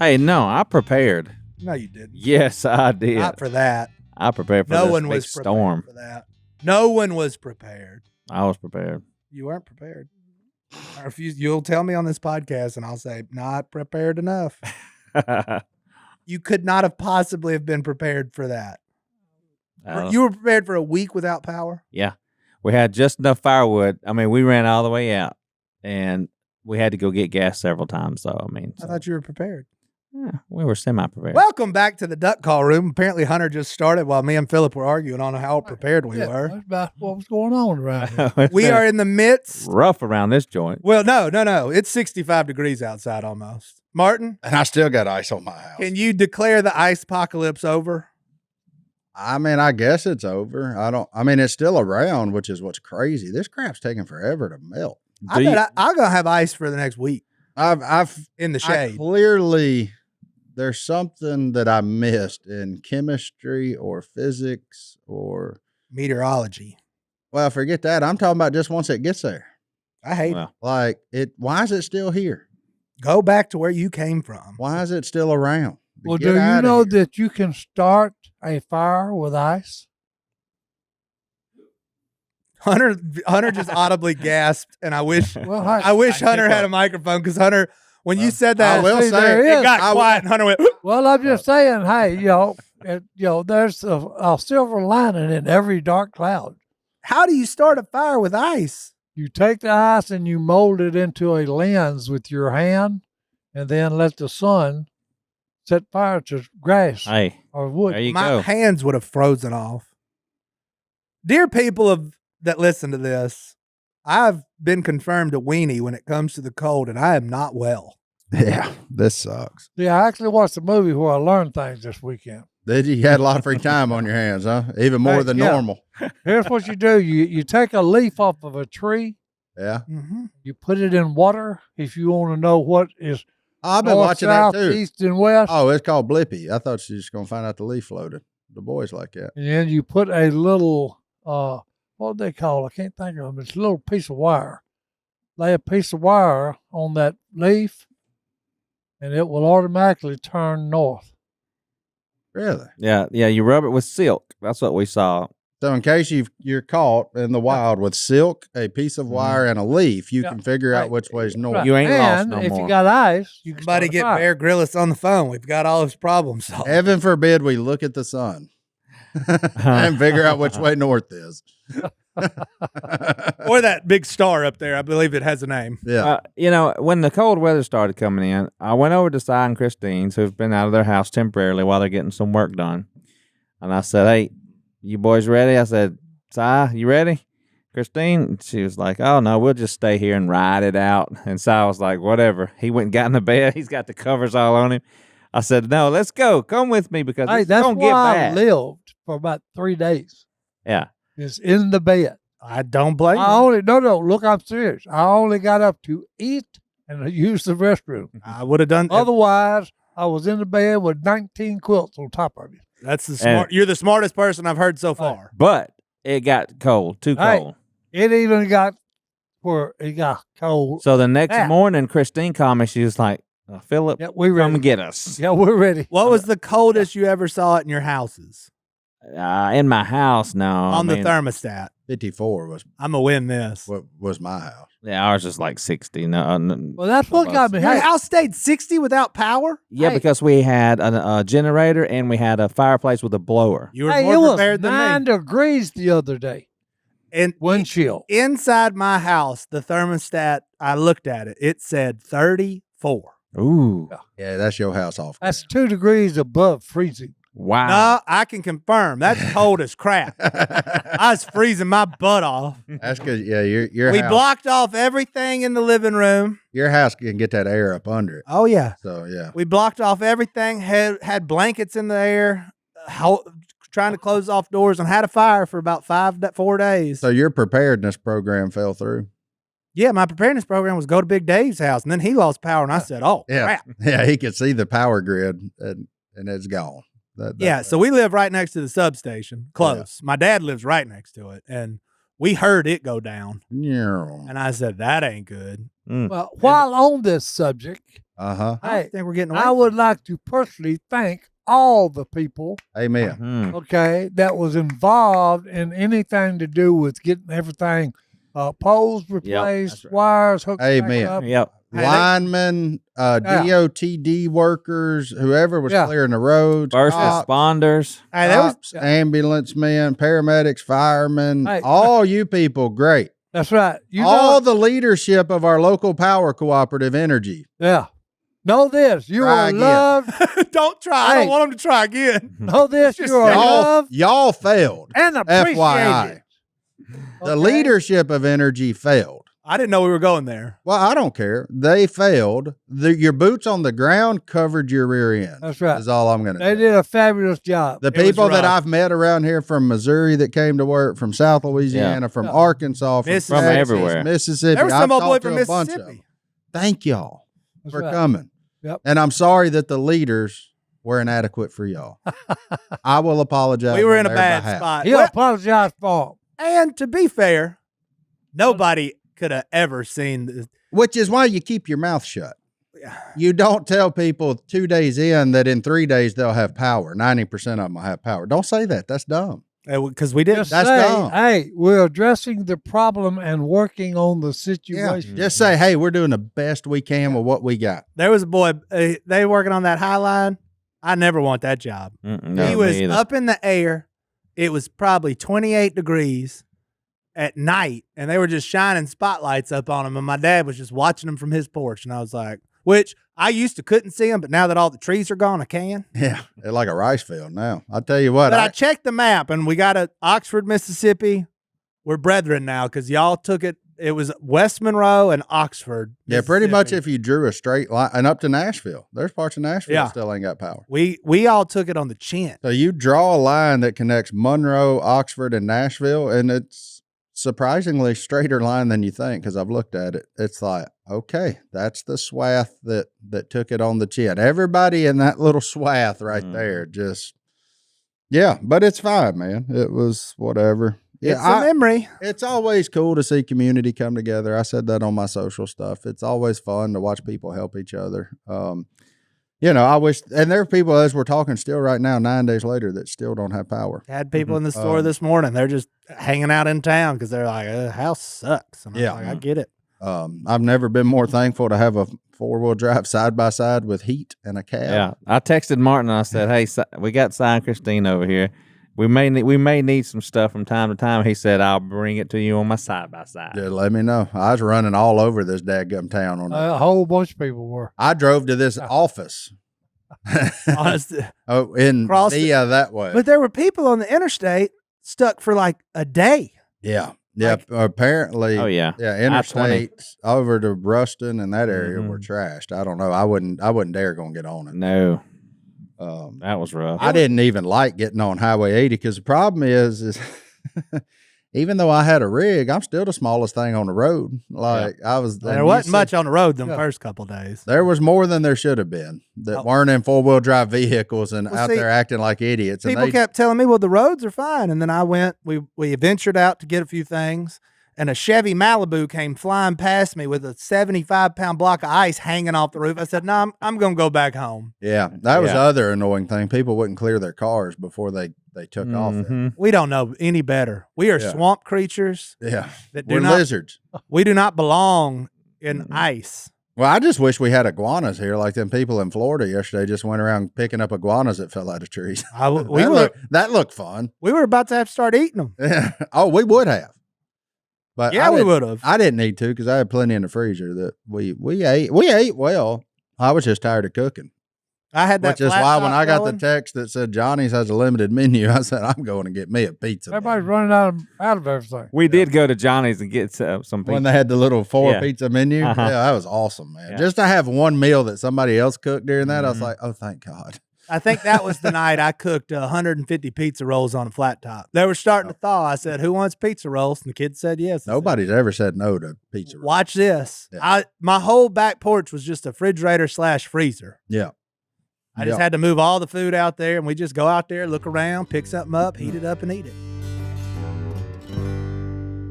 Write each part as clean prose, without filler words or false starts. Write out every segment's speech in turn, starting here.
Hey, no, I prepared. No, you didn't. Yes, I did. Not for that. I prepared for No this one big was storm. prepared for that. No one was prepared. I was prepared. You weren't prepared. I refuse. You'll tell me on this podcast, and I'll say not prepared enough. You could not have possibly have been prepared for that. You were prepared for a week without power? Yeah. We had just enough firewood. I mean, we ran all the way out, and we had to go get gas several times. So, I mean. I thought you were prepared. Yeah, we were semi-prepared. Welcome back to the duck call room. Apparently, Hunter just started while me and Phillip were arguing on how prepared we were. That's about what was going on around here. We are in the midst. Rough around this joint. Well, no. It's 65 degrees outside almost. Martin? And I still got ice on my house. Can you declare the ice apocalypse over? I mean, I guess it's over. It's still around, which is what's crazy. This crap's taking forever to melt. I'm going to have ice for the next week. I've in the shade. Clearly, there's something that I missed in chemistry or physics or meteorology. Well, forget that. I'm talking about just once it gets there. I hate it. Like why is it still here? Go back to where you came from. Why is it still around? Well, do you know that you can start a fire with ice? Hunter just audibly gasped, and I wish Hunter had a microphone, because Hunter, when you said that, I will say it got quiet, and Hunter went. Well, I'm just saying, hey, there's a silver lining in every dark cloud. How do you start a fire with ice? You take the ice and you mold it into a lens with your hand, and then let the sun set fire to grass or wood. There you My go. hands would have frozen off. Dear people that listen to this, I've been confirmed a weenie when it comes to the cold, and I am not well. Yeah, this sucks. Yeah, I actually watched a movie where I learned things this weekend. Did you had a lot of free time on your hands, huh? Even more than normal. Here's what you do. You take a leaf off of a tree. Yeah. Mm-hmm. You put it in water if you want to know what is I've been north, watching south, that too. east, and west. Oh, it's called Blippy. I thought she was just going to find out the leaf floated. The boys like that. And then you put a little, what do they call it? I can't think of them. It's a little piece of wire. Lay a piece of wire on that leaf, and it will automatically turn north. Really? Yeah. You rub it with silk. That's what we saw. So in case you're caught in the wild with silk, a piece of wire, and a leaf, you can figure out which way's north. Right. You ain't lost and no if more. you got ice, you can Somebody start a get fire. Bear Grylls on the phone. We've got all his problems solved. Heaven forbid we look at the sun and figure out which way north is. Or that big star up there. I believe it has a name. Yeah. When the cold weather started coming in, I went over to Si and Christine's, who've been out of their house temporarily while they're getting some work done. And I said, hey, you boys ready? I said, Si, you ready? Christine, she was like, oh, no, we'll just stay here and ride it out. And Si was like, whatever. He went and got in the bed. He's got the covers all on him. I said, no, let's go. Come with me, because it's that's going to why get I bad. lived for about 3 days. Yeah. Is in the bed. I don't blame you. Look, I'm serious. I only got up to eat and use the restroom. I would have done. Otherwise, I was in the bed with 19 quilts on top of me. That's the smart. You're the smartest person I've heard so far. But it got cold, too cold. It even got where it got cold. So the next morning, Christine called me. She was like, Phillip, come get us. Yeah, we're ready. What was the coldest you ever saw it in your houses? In my house, no. On the thermostat. 54 was. I'm going to win this. What was my house? Yeah, ours was like 60. No, well, that's what got me. Your house stayed 60 without power? Yeah, because we had a generator and we had a fireplace with a blower. You were more prepared than me. 9 degrees the other day. And wind chill. Inside my house, the thermostat, I looked at it. It said 34. Ooh. Yeah, that's your house off. That's 2 degrees above freezing. Wow. No, I can confirm. That's cold as crap. I was freezing my butt off. That's good. Yeah, your We house, blocked off everything in the living room. your house can get that air up under it. Oh, yeah. So, yeah. We blocked off everything, had blankets in the air, trying to close off doors, and had a fire for about 4 days. So your preparedness program fell through. Yeah, my preparedness program was go to Big Dave's house, and then he lost power, and I said, oh, Yeah. crap. Yeah, he could see the power grid, and it's gone. Yeah, so we live right next to the substation, close. My dad lives right next to it, and We heard it go down. Yeah. And I said, that ain't good. Well, while on this subject, Uh-huh. I don't think we're getting away. I would like to personally thank all the people, Amen. Mhm. okay, that was involved in anything to do with getting everything poles replaced, that's right. wires hooked back Amen. up. Yep. Hey, Linemen, DOTD workers, whoever was Yeah. clearing the roads, First cops, responders. Hey, there was, cops, ambulance men, paramedics, firemen, Hey. all you people, great. That's right. You all know, the leadership of our local power cooperative energy. yeah. Know this. You Try are again. loved. don't try. I Hey. don't want them to try again. Know this. Just You are y'all- loved Y'all failed. and appreciated. FYI. The Okay? leadership of energy failed. I didn't know we were going there. Well, I don't care. They failed. Your boots on the ground covered your rear end. That's right. Is all I'm going to They say. did a fabulous job. The It was people that rough. I've met around here from Missouri that came to work, from South Louisiana, from Yeah. Arkansas, from Mississippi. Texas, everywhere. Mississippi. There was I've some old boy talked to from a bunch of them. Mississippi. Thank y'all That's for right. coming. Yep. And I'm sorry that the leaders were inadequate for y'all. I will apologize. We were on in a their bad behalf. spot. He'll Well, apologize for and to be fair, nobody could have ever seen this. Which is why you keep your mouth shut. You don't tell people 2 days in that in 3 days they'll have power. 90% of them will have power. Don't say that. That's dumb. Because we didn't. Just That's say, dumb. hey, we're addressing the problem and working on the situation. Just say, hey, we're doing the best we can with what we got. There was a boy, they were working on that High Line. I never want that job. No, He me was either. up in the air. It was probably 28 degrees at night, and they were just shining spotlights up on him. And my dad was just watching him from his porch. And I was like, which I used to couldn't see him, but now that all the trees are gone, I can. Yeah, they're like a rice field now. I tell you what, But I checked the map, and we got a Oxford, Mississippi. We're brethren now because y'all took it. It was West Monroe and Oxford. yeah, pretty much Mississippi. if you drew a straight line and up to Nashville, there's parts of Nashville Yeah. that still ain't got power. We all took it on the chin. So you draw a line that connects Monroe, Oxford, and Nashville, and it's surprisingly straighter line than you think because I've looked at it. It's like, okay, that's the swath that took it on the chin. Everybody in that little swath right there just, yeah, but it's fine, man. It was whatever. Yeah, It's a memory. It's always cool to see community come together. I said that on my social stuff. It's always fun to watch people help each other. I wish, and there are people as we're talking still right now, 9 days later, that still don't have power. Had people in the store this morning. They're just hanging out in town because they're like, house sucks. And I was Yeah. like, I get it. I've never been more thankful to have a 4-wheel drive side by side with heat and a cab. Yeah, I texted Martin and I said, "Hey, we got Si and Christine over here. We may need some stuff from time to time." He said, "I'll bring it to you on my side by side." Just let me know. I was running all over this dadgum town on that. A whole bunch of people were. I drove to this office. Honestly. In Crossed it. via that way. But there were people on the interstate stuck for like a day. Yeah. Yeah. Apparently. Oh yeah, Yeah. I-20. Interstates over to Ruston and that area were Mhm. trashed. I don't know. I wouldn't dare gonna get on it. no, Um, that was rough. I didn't even like getting on Highway 80 because the problem is even though I had a rig, I'm still the smallest thing on the road. Like I was. There wasn't much on the road them Yeah. first couple days. There was more than there should have been that Oh. weren't in 4-wheel drive vehicles and Well, out see, there acting like idiots. And People they, kept telling me, well, the roads are fine. And then I went, we ventured out to get a few things. And a Chevy Malibu came flying past me with a 75-pound block of ice hanging off the roof. I said, no, I'm going to go back home. yeah, that was the Yeah. other annoying thing. People wouldn't clear their cars before they took off. There. Mhm. We don't know any better. We are Yeah. swamp creatures Yeah, that do we're not, lizards. we do not belong in ice. Well, I just wish we had iguanas here, like them people in Florida yesterday just went around picking up iguanas that fell out of trees. That looked fun. We were about to have to start eating them. Yeah. Oh, we would have. But Yeah, I we didn't- would have. I didn't need to because I had plenty in the freezer that we ate. We ate well. I was just tired of cooking, I had that. which is flat why when top I got going. the text that said Johnny's has a limited menu, I said I'm going to get me a pizza. Everybody's running out of everything. We did go to Johnny's and get some people. When they had the little 4 Yeah. pizza menu, Uh-huh. yeah, that was awesome, man. Yeah. Just to have one meal that somebody else cooked during that, I was Mhm. like, oh, thank God. I think that was the night I cooked 150 pizza rolls on a flat top. They were starting to thaw. I said, "Who wants pizza rolls?" And the kids said yes. I said, Nobody's ever said no to pizza. rolls. watch this. Yeah. My whole back porch was just a refrigerator / freezer. Yeah. I just Yeah. had to move all the food out there, and we just go out there, look around, pick something up, heat it up, and eat it.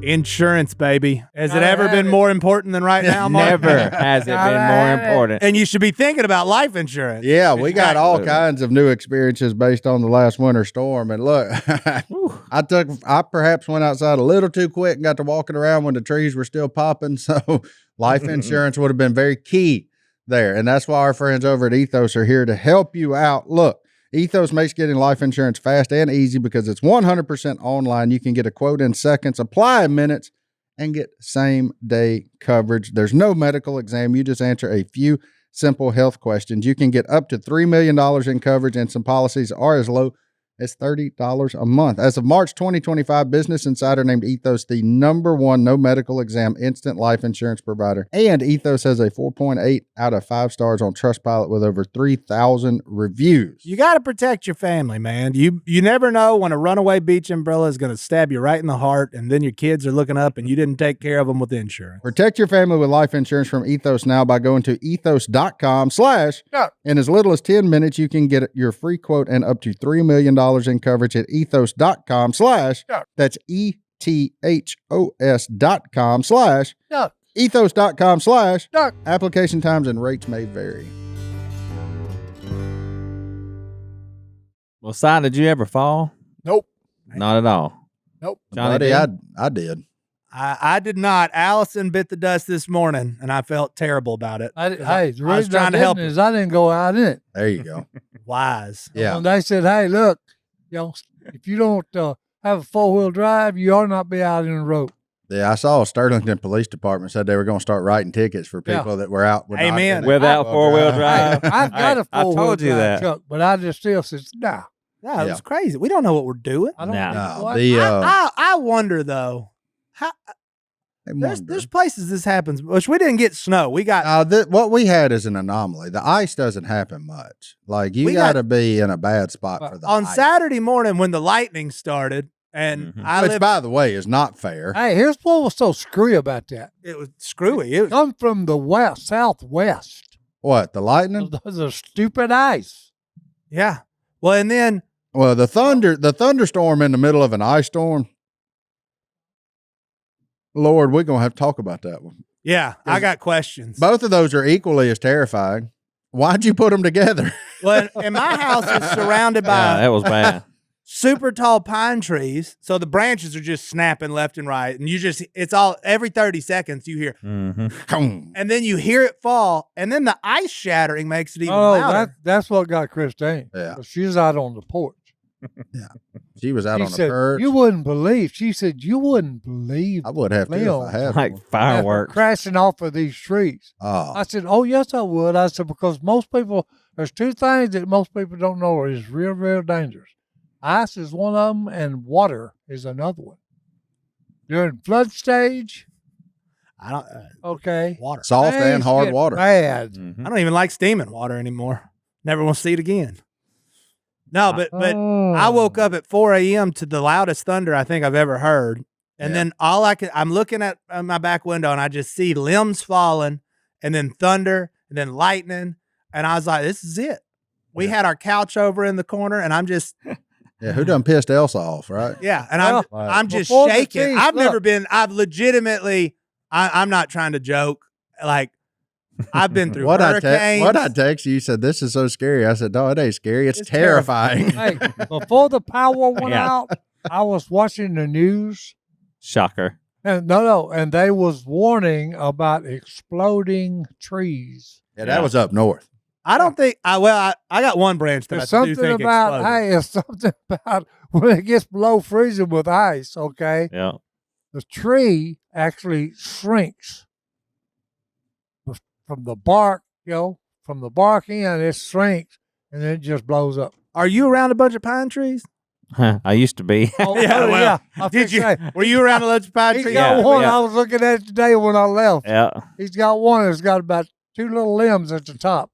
Insurance, baby. Has it Gotta ever have been it. more important than right now, Mark? Never has it been Gotta more have it. important. And you should be thinking about life insurance. Yeah, we got all Absolutely. kinds of new experiences based on the last winter storm. And look, I perhaps went outside a little too quick and got to walking around when the trees were still popping. So life insurance would have been very key there. And that's why our friends over at Ethos are here to help you out. Look, Ethos makes getting life insurance fast and easy because it's 100% online. You can get a quote in seconds, apply in minutes, and get same day coverage. There's no medical exam. You just answer a few simple health questions. You can get up to $3 million in coverage, and some policies are as low as $30 a month. As of March 2025, Business Insider named Ethos the #1 no medical exam instant life insurance provider. And Ethos has a 4.8 out of 5 stars on Trustpilot with over 3,000 reviews. You got to protect your family, man. You never know when a runaway beach umbrella is going to stab you right in the heart, and then your kids are looking up and you didn't take care of them with insurance. Protect your family with life insurance from Ethos now by going to ethos.com/ in as little as 10 minutes, you can get your free quote and up to $3 million in coverage at ethos.com/ that's ethos.com/ ethos.com/ application times and rates may vary. Well, Si, did you ever fall? Nope. Not at all. Nope. Johnny Buddy, did? I did. I did not. Allison bit the dust this morning, and I felt terrible about it. Hey, the I reason was trying to help her. is I didn't go out in it. There you go. Wise. Yeah. And they said, hey, look, if you don't have a 4-wheel drive, you ought not be out in the road. Yeah, I saw Sterlington Police Department said they were going to start writing tickets for people that were out. With Amen. Without four-wheel drive. I've got a I 4-wheel told you drive that. truck, but I just still said, nah. Yeah, it Yeah. was crazy. We don't know what we're doing. I don't Nah. know. No, What? the I wonder though. How, there's places this happens, which we didn't get snow. We got what we had is an anomaly. The ice doesn't happen much. Like you We got got- to be in a bad spot for the on ice. Saturday morning when the lightning started, and I Which, lived. by the way, is not fair. Hey, here's what was so screwy about that. It was screwy. It was, Come from the southwest. What, the lightning? The stupid ice. yeah. Well, and then Well, the thunderstorm in the middle of an ice storm. Lord, we're gonna have to talk about that one. yeah, I got questions. Both of those are equally as terrifying. Why'd you put them together? Well, and my house is surrounded Yeah, by that was bad. super tall pine trees, so the branches are just snapping left and right, and it's all every 30 seconds you hear, Boom. and then you hear it fall, and then the ice shattering makes it even Oh, louder. that's what got Christine. Yeah. She was out on the porch. She was out She on the said, perch. you wouldn't believe. She said, you wouldn't believe I would have to if I Leon. had Like one. fireworks. crashing off of these trees. Oh, I said, oh, yes, I would. I said, because most people, there's two things that most people don't know is real, real dangerous. Ice is one of them, and water is another one. During flood stage, I don't okay, water. soft and things hard get water. Bad. Mhm. I don't even like steaming water anymore. Never want to see it again. No, but Oh. I woke up at 4 a.m. to the loudest thunder I think I've ever heard. And Yeah. then I'm looking at my back window and I just see limbs falling and then thunder and then lightning. And I was like, this is it. We Yeah. had our couch over in the corner and I'm just, Yeah, who done pissed Elsa off, right? yeah. And Well, I'm just before the shaking. teeth, I've never look. been, I've legitimately, I'm not trying to joke. Like I've been through hurricanes. What I text you, you said, this is so scary. I said, no, it ain't scary. It's terrifying. Hey, before the power went Yeah. out, I was watching the news. Shocker. And and they was warning about exploding trees. Yeah, that was up north. I don't think, I got one branch that There's I do something think about exploded. it's something about when it gets below freezing with ice, okay? Yeah. The tree actually shrinks from the bark, from the bark in, it shrinks and then it just blows up. Are you around a bunch of pine trees? I used to be. Oh, Yeah, well, I Did fixed you? to say, Were you around a bunch of pine He's trees? got Yeah, one. yeah. I was looking at it today when I left. Yeah. He's got one that's got about 2 little limbs at the top.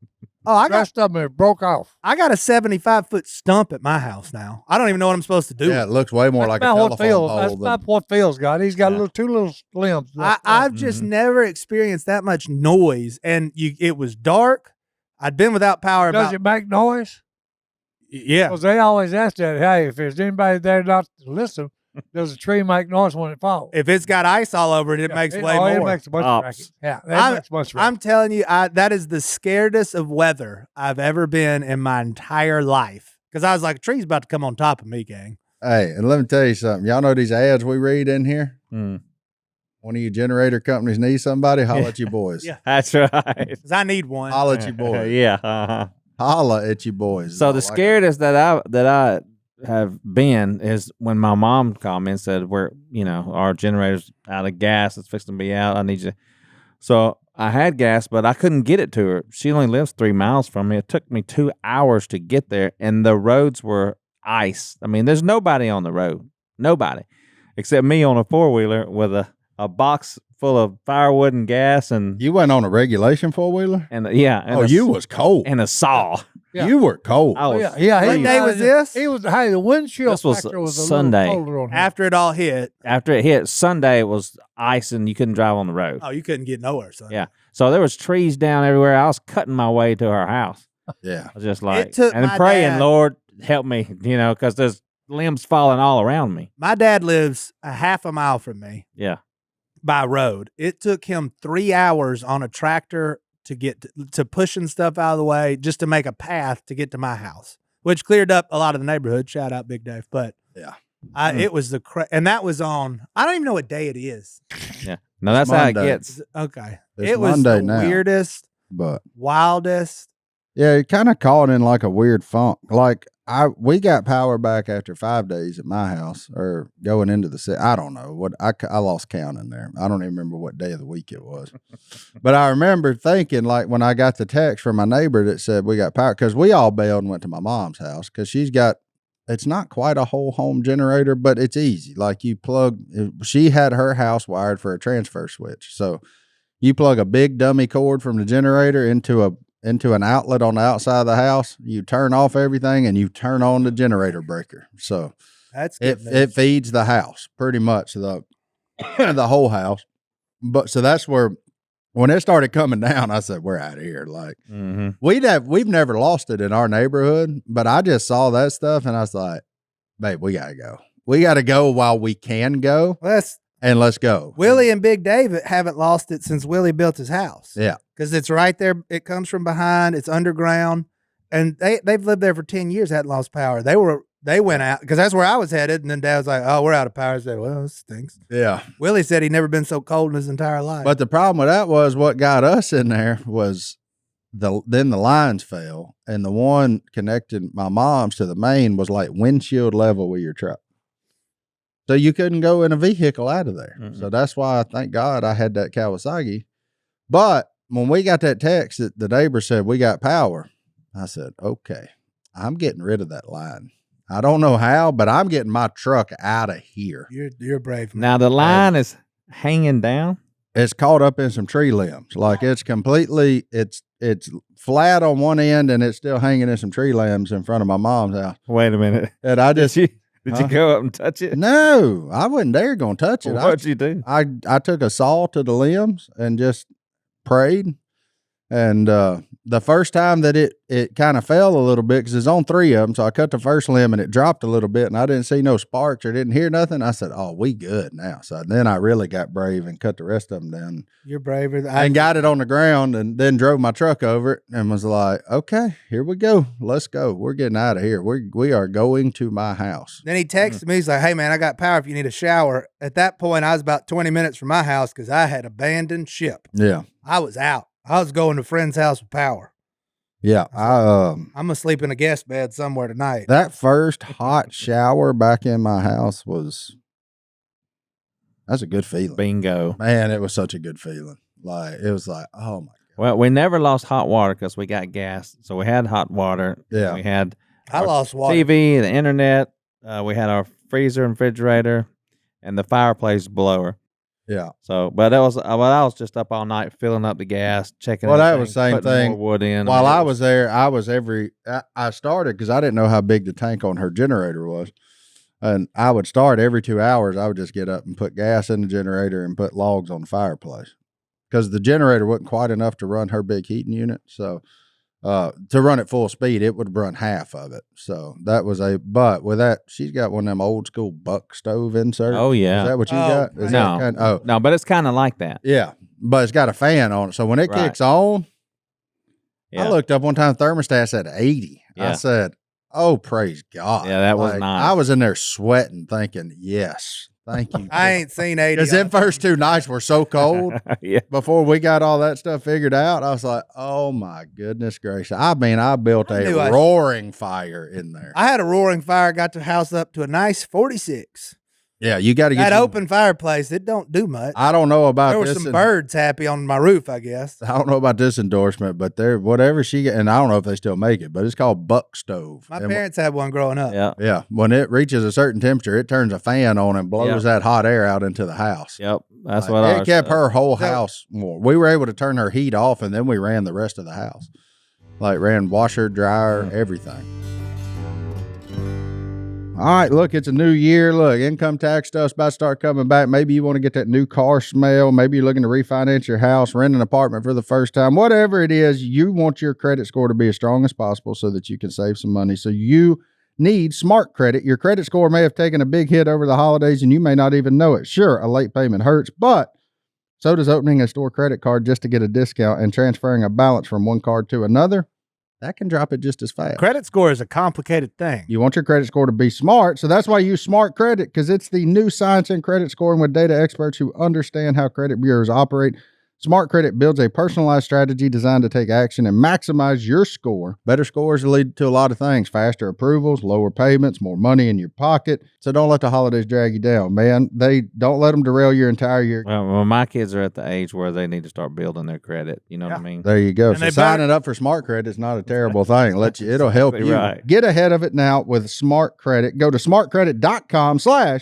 Oh, I got Rest of them it broke off. a 75-foot stump at my house now. I don't even know what I'm supposed to do. Yeah, it looks way more like a That's telephone Phil's. pole. That's than- about what Phil's got. He's got Yeah. 2 little limbs. I've just never experienced that much noise, and it was dark. I'd been without power Does about it make noise? yeah. Because they always ask that. Hey, if there's anybody there not to listen, Does the tree make noise when it falls? If it's got ice all over it, it makes way more. It makes a bunch of racket. Yeah, that makes a bunch of racket. I'm telling you, that is the scaredest of weather I've ever been in my entire life. Because I was like, a tree's about to come on top of me, gang. Hey, and let me tell you something. Y'all know these ads we read in here? Mm. One of you generator companies need somebody, holla at you boys. Yeah. That's right. Because I need one. Holla at you boys. Yeah. Uh-huh. Holla at you boys. So the scaredest that I have been is when my mom called me and said, our generator's out of gas. It's fixing to be out. I need you. So I had gas, but I couldn't get it to her. She only lives 3 miles from me. It took me 2 hours to get there, and the roads were ice. I mean, there's nobody on the road. Nobody. Except me on a four-wheeler with a box full of firewood and gas and You went on a regulation four-wheeler? and and You was cold. and a saw. Yeah. You were cold. I was Yeah. What day was this? He was. Hey, the windshield This was factor was a Sunday. little colder on him. After it all hit. After it hit Sunday, it was ice and you couldn't drive on the road. Oh, you couldn't get nowhere, son. Yeah. So there was trees down everywhere. I was cutting my way to our house. Yeah. I was just like, took and my praying, dad- Lord, help me, because there's limbs falling all around me. My dad lives a half a mile from me Yeah. by road. It took him 3 hours on a tractor to get to pushing stuff out of the way just to make a path to get to my house, which cleared up a lot of the neighborhood. Shout out Big Dave. But Yeah. it was and that was on, I don't even know what day it is. Yeah. No, that's how it Monday. gets. Okay. It's it was Monday the now. weirdest, But wildest. yeah, it kind of caught in like a weird funk. Like we got power back after 5 days at my house, or going into the city. I don't know what I lost count in there. I don't even remember what day of the week it was. But I remember thinking, like, when I got the text from my neighbor that said we got power, because we all bailed and went to my mom's house because it's not quite a whole home generator, but it's easy. Like she had her house wired for a transfer switch, so you plug a big dummy cord from the generator into an outlet on the outside of the house. You turn off everything and you turn on the generator breaker. So That's good it news. feeds the house pretty much, the whole house. But so that's where, when it started coming down, I said, we're out of here. Like Mm-hmm. we've never lost it in our neighborhood, but I just saw that stuff and I was like, babe, we gotta go. We gotta go while we can go, and let's go. Willie and Big Dave haven't lost it since Willie built his house. Yeah. Because it's right there. It comes from behind. It's underground. And they've lived there for 10 years, hadn't lost power. They went out because that's where I was headed. And then Dad was like, oh, we're out of power. I said, well, this stinks. Yeah. Willie said he'd never been so cold in his entire life. But the problem with that was what got us in there was then the lines fell, and the one connected my mom's to the main was like windshield level with your truck. So you couldn't go in a vehicle out of there. Mm-mm. So that's why, thank God, I had that Kawasaki. But when we got that text that the neighbor said we got power, I said, okay, I'm getting rid of that line. I don't know how, but I'm getting my truck out of here. You're brave, man. Now the line is hanging down. It's caught up in some tree limbs. Like it's completely, it's flat on one end and it's still hanging in some tree limbs in front of my mom's house. Wait a minute. And I just, Did Huh? you go up and touch it? no, I wasn't there going to touch it. What'd you do? I took a saw to the limbs and just prayed. And the first time that it kind of fell a little bit, because it's on 3 of them, so I cut the first limb and it dropped a little bit, and I didn't see no sparks or didn't hear nothing. I said, oh, we good now. So then I really got brave and cut the rest of them down You're braver. and got it on the ground, and then drove my truck over it and was like, okay, here we go. Let's go. We're getting out of here. We are going to my house. Then he texted me. He's like, hey, man, I got power if you need a shower. At that point, I was about 20 minutes from my house because I had abandoned ship. Yeah. I was out. I was going to a friend's house with power. Yeah. I'm going to sleep in a guest bed somewhere tonight. That first hot shower back in my house that's a good feeling. Bingo. Man, it was such a good feeling. Like, it was like, oh my God. Well, we never lost hot water because we got gas. So we had hot water. Yeah. We had I lost water. TV, the internet. We had our freezer and refrigerator and the fireplace blower. Yeah. So, but I was just up all night filling up the gas, checking. Well, that everything, was the same putting thing. More wood in. While mean, I it was there, I started because I didn't know how big the tank on her generator was. And I would start every 2 hours. I would just get up and put gas in the generator and put logs on the fireplace because the generator wasn't quite enough to run her big heating unit. So To run at full speed, it would run half of it. So that was but with that, she's got one of them old school buck stove inserts. Oh, yeah. Is that what you Oh, got? Is No. that kind No, but it's kind of like that. yeah. But it's got a fan on it. So when it Right. kicks on, Yeah. I looked up one time, thermostat said 80. Yeah. I said, oh, praise God. Yeah, that was nice. I was in there sweating thinking, yes, thank you. I ain't seen 80. Because them first 2 nights were so cold. Yeah. Before we got all that stuff figured out, I was like, oh my goodness gracious. I mean, I built I a knew I- roaring fire in there. I had a roaring fire, got the house up to a nice 46. Yeah, you got to get That some- open fireplace, it don't do much. I don't know about There were this. some birds happy on my roof, I guess. I don't know about this endorsement, but there, whatever she get, and I don't know if they still make it, but it's called buck stove. My And parents had one growing up. Yeah. yeah, when it reaches a certain temperature, it turns a fan on and blows Yeah. that hot air out into the house. Yep. That's Like, what it ours kept does. her whole So- house warm. We were able to turn her heat off, and then we ran the rest of the house, like ran washer, dryer, everything. All right, look, it's a new year. Look, income tax stuff's about to start coming back. Maybe you want to get that new car smell. Maybe you're looking to refinance your house, rent an apartment for the first time. Whatever it is, you want your credit score to be as strong as possible so that you can save some money. So you need smart credit. Your credit score may have taken a big hit over the holidays and you may not even know it. Sure, a late payment hurts, but so does opening a store credit card just to get a discount and transferring a balance from one card to another. That can drop it just as fast. Credit score is a complicated thing. You want your credit score to be smart, so that's why you use Smart Credit, because it's the new science in credit scoring with data experts who understand how credit bureaus operate. Smart Credit builds a personalized strategy designed to take action and maximize your score. Better scores lead to a lot of things: faster approvals, lower payments, more money in your pocket. So don't let the holidays drag you down, man. They don't let them derail your entire year. Well, my kids are at the age where they need to start building their credit. You know what I mean? There you go. And So they signing up for Smart Credit is not a terrible thing. It'll help Exactly you right. get ahead of it now with Smart Credit. Go to smartcredit.com/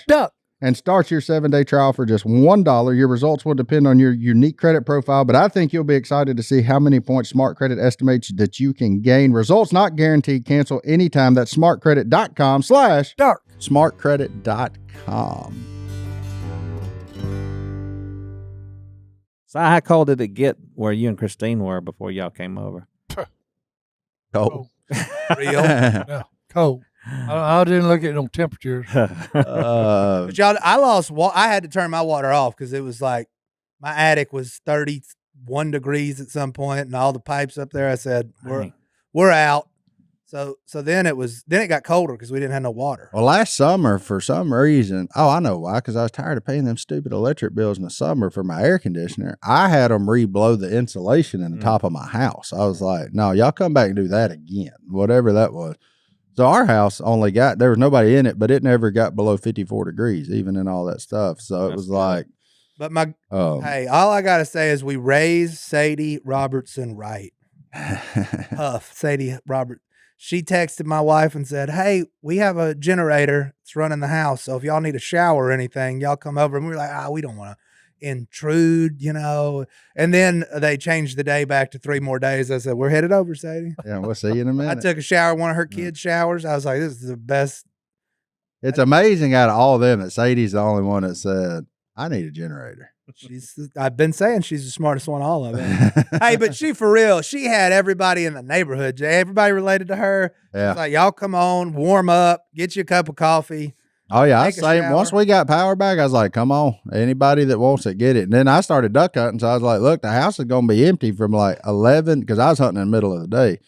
Duck. and start your 7-day trial for just $1. Your results will depend on your unique credit profile, but I think you'll be excited to see how many points Smart Credit estimates that you can gain. Results not guaranteed. Cancel anytime. That's smartcredit.com/ Dark. smartcredit.com. So how cold did it get where you and Christine were before y'all came over? Oh. Real. Yeah, cold. I didn't look at them temperatures. But y'all, I had to turn my water off because it was like my attic was 31 degrees at some point, and all the pipes up there. I said, Dang. we're out. So then it got colder because we didn't have no water. Well, last summer, for some reason, I know why, because I was tired of paying them stupid electric bills in the summer for my air conditioner. I had them re-blow the insulation in the top of my house. I was like, no, y'all come back and do that again, whatever that was. So our house there was nobody in it, but it never got below 54 degrees, even in all that stuff. So it That's was good. like, But my oh. hey, all I gotta say is we raised Sadie Robertson right. Huff, Sadie Robert. She texted my wife and said, "Hey, we have a generator. It's running the house. So if y'all need a shower or anything, y'all come over." And we were like, we don't want to intrude, And then they changed the day back to 3 more days. I said, "We're headed over, Sadie." Yeah, we'll see you in a I minute. took a shower, one of her kids' showers. I was like, "This is the best." It's amazing out of all of them that Sadie's the only one that said, I need a generator. I've been saying she's the smartest one of all of it. Hey, but she for real, she had everybody in the neighborhood, Jay. Everybody related to her. Yeah. She's like, y'all come on, warm up, get you a cup of coffee. Oh yeah, Take a shower. once we got power back, I was like, come on, anybody that wants it, get it. And then I started duck hunting, so I was like, look, the house is going to be empty from like 11, because I was hunting in the middle of the day.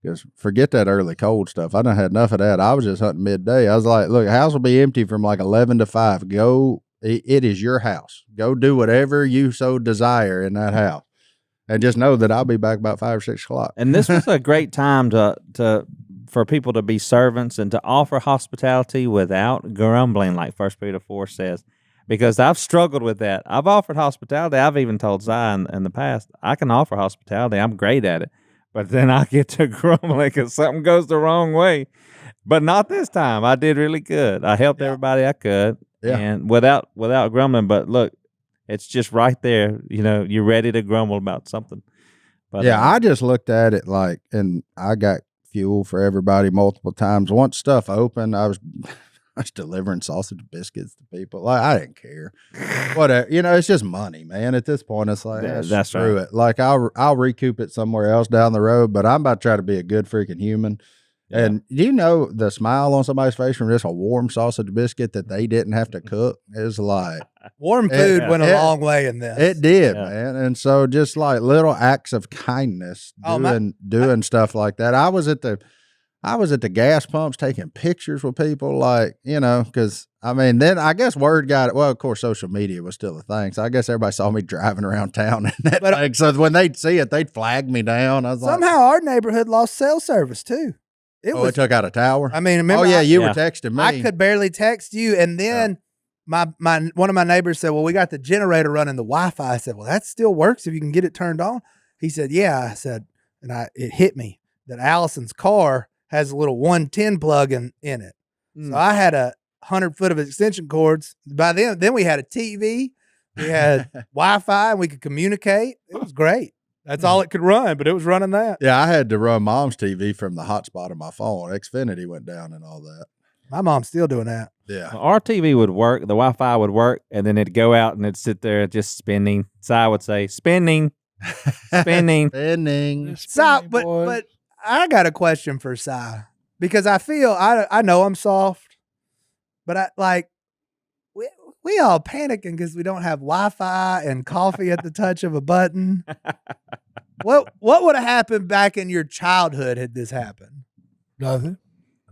Because forget that early cold stuff. I done had enough of that. I was just hunting midday. I was like, look, the house will be empty from like 11 to 5. Go, it is your house. Go do whatever you so desire in that house. And just know that I'll be back about 5 or 6 o'clock. And this was a great time for people to be servants and to offer hospitality without grumbling, like 1 Peter 4 says. Because I've struggled with that. I've offered hospitality. I've even told Si in the past, I can offer hospitality. I'm great at it. But then I get to grumbling because something goes the wrong way. But not this time. I did really good. I helped everybody I could. Yeah. And without grumbling. But look, it's just right there. You're ready to grumble about something. But Yeah, I just looked at it like, and I got fuel for everybody multiple times. Once stuff opened, I was I was delivering sausage biscuits to people. Like, I didn't care. Whatever. It's just money, man. At this point, it's like, That's screw right. it. Like, I'll recoup it somewhere else down the road, but I'm about to try to be a good freaking human. Yeah. And the smile on somebody's face from just a warm sausage biscuit that they didn't have to cook is like, Warm food went a long way in this. it did, Yeah. man. And so just like little acts of kindness, doing stuff like that. I was at the gas pumps taking pictures with people, like, because then I guess word got it. Well, of course, social media was still a thing. So I guess everybody saw me driving around town and that thing. So when they'd see it, they'd flag me down. I was somehow our neighborhood lost cell service too. It took out a tower. Remember? You were texting me. I could barely text you, and then my one of my neighbors said, "Well, we got the generator running the Wi-Fi." I said, "Well, that still works if you can get it turned on." He said, "Yeah." I said, it hit me that Allison's car has a little 110 plug in it. So I had 100 foot of extension cords. By then we had a TV, we had Wi-Fi, and we could communicate. It was great. That's all it could run, but it was running that. Yeah, I had to run mom's TV from the hotspot of my phone. Xfinity went down and all that. My mom's still doing that. Yeah. Our TV would work, the Wi-Fi would work, and then it'd go out and it'd sit there just spinning. Si would say, spinning, spinning. Spinning. Si, but I got a question for Si, because I feel, I know I'm soft, but we all panicking because we don't have Wi-Fi and coffee at the touch of a button. What would have happened back in your childhood had this happened? Nothing.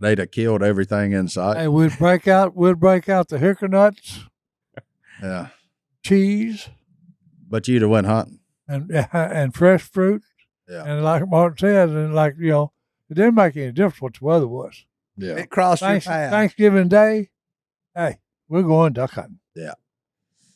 They'd have killed everything in sight. Hey, we'd break out the hickory nuts, Yeah. cheese, But you'd have went hunting. and fresh fruit. Yeah. And like Martin said, and it didn't make any difference what the weather was. Yeah. It crossed your path. Thanksgiving Day, hey, we're going duck hunting.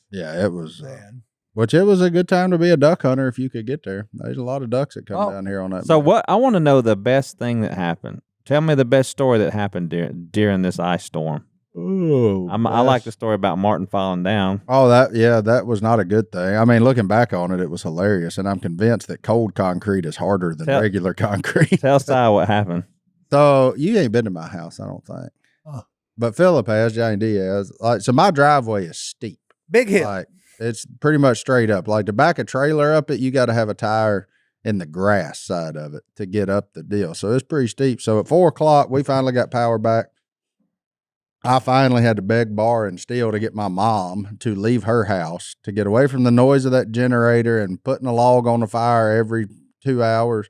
Yeah, it was. Man. Which it was a good time to be a duck hunter if you could get there. There's a lot of ducks that come down here on that. So bank. I want to know the best thing that happened. Tell me the best story that happened during this ice storm. Oh, I like the story about Martin falling down. Oh, that was not a good thing. Looking back on it, it was hilarious, and I'm convinced that cold concrete is harder than regular concrete. Tell Si what happened. So you ain't been to my house, I don't think. But Phillip has, Johnny D has. So my driveway is steep. Big hill. Like, it's pretty much straight up. Like, to back a trailer up it, you got to have a tire in the grass side of it to get up the deal. So it's pretty steep. So at 4 o'clock, we finally got power back. I finally had to beg, borrow, and steal to get my mom to leave her house to get away from the noise of that generator and putting a log on the fire every 2 hours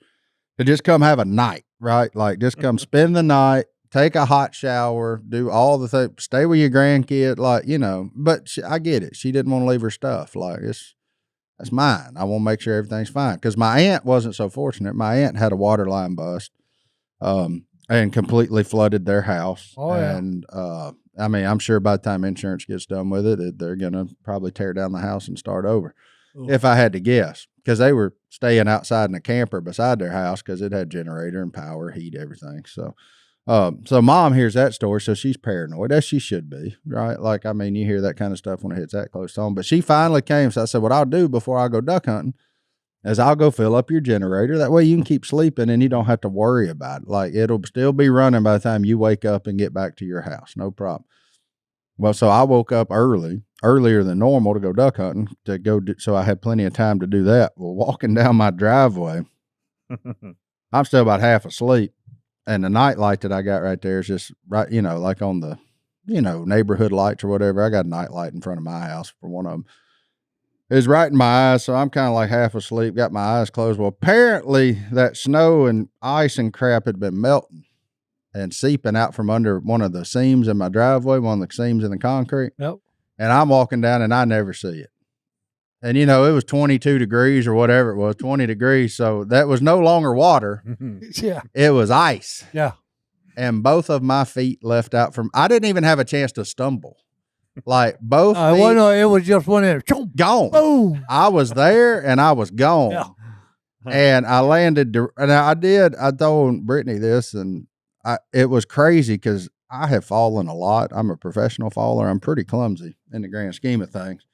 to just come have a night, right? Like, just come spend the night, take a hot shower, do all the things, stay with your grandkid, but I get it. She didn't want to leave her stuff. Like, that's mine. I want to make sure everything's fine. Because my aunt wasn't so fortunate. My aunt had a water line bust and completely flooded their house. Oh, yeah. And, I'm sure by the time insurance gets done with it, they're going to probably tear down the house and start over. Ooh. If I had to guess. Because they were staying outside in a camper beside their house because it had generator and power, heat, everything. So mom hears that story, so she's paranoid, as she should be, right? Like, you hear that kind of stuff when it hits that close to home. But she finally came, so I said, what I'll do before I go duck hunting is I'll go fill up your generator. That way you can keep sleeping and you don't have to worry about it. Like, it'll still be running by the time you wake up and get back to your house. No problem. Well, so I woke up earlier than normal to go duck hunting, so I had plenty of time to do that. Well, walking down my driveway, I'm still about half asleep. And the night light that I got right there is just right, like on the, neighborhood lights or whatever. I got a night light in front of my house for one of them. It's right in my eyes, so I'm kind of like half asleep, got my eyes closed. Well, apparently that snow and ice and crap had been melting and seeping out from under one of the seams in my driveway, one of the seams in the concrete. Yep. And I'm walking down and I never see it. And, it was 22 degrees or whatever it was, 20 degrees. So that was no longer water. Yeah. It was ice. Yeah. And both of my feet left out I didn't even have a chance to stumble. Like, both feet. It was just one in. Gone. Boom. I was there and I was gone. Yeah. And I landed, and I told Brittany this, and it was crazy because I have fallen a lot. I'm a professional faller. I'm pretty clumsy in the grand scheme of things.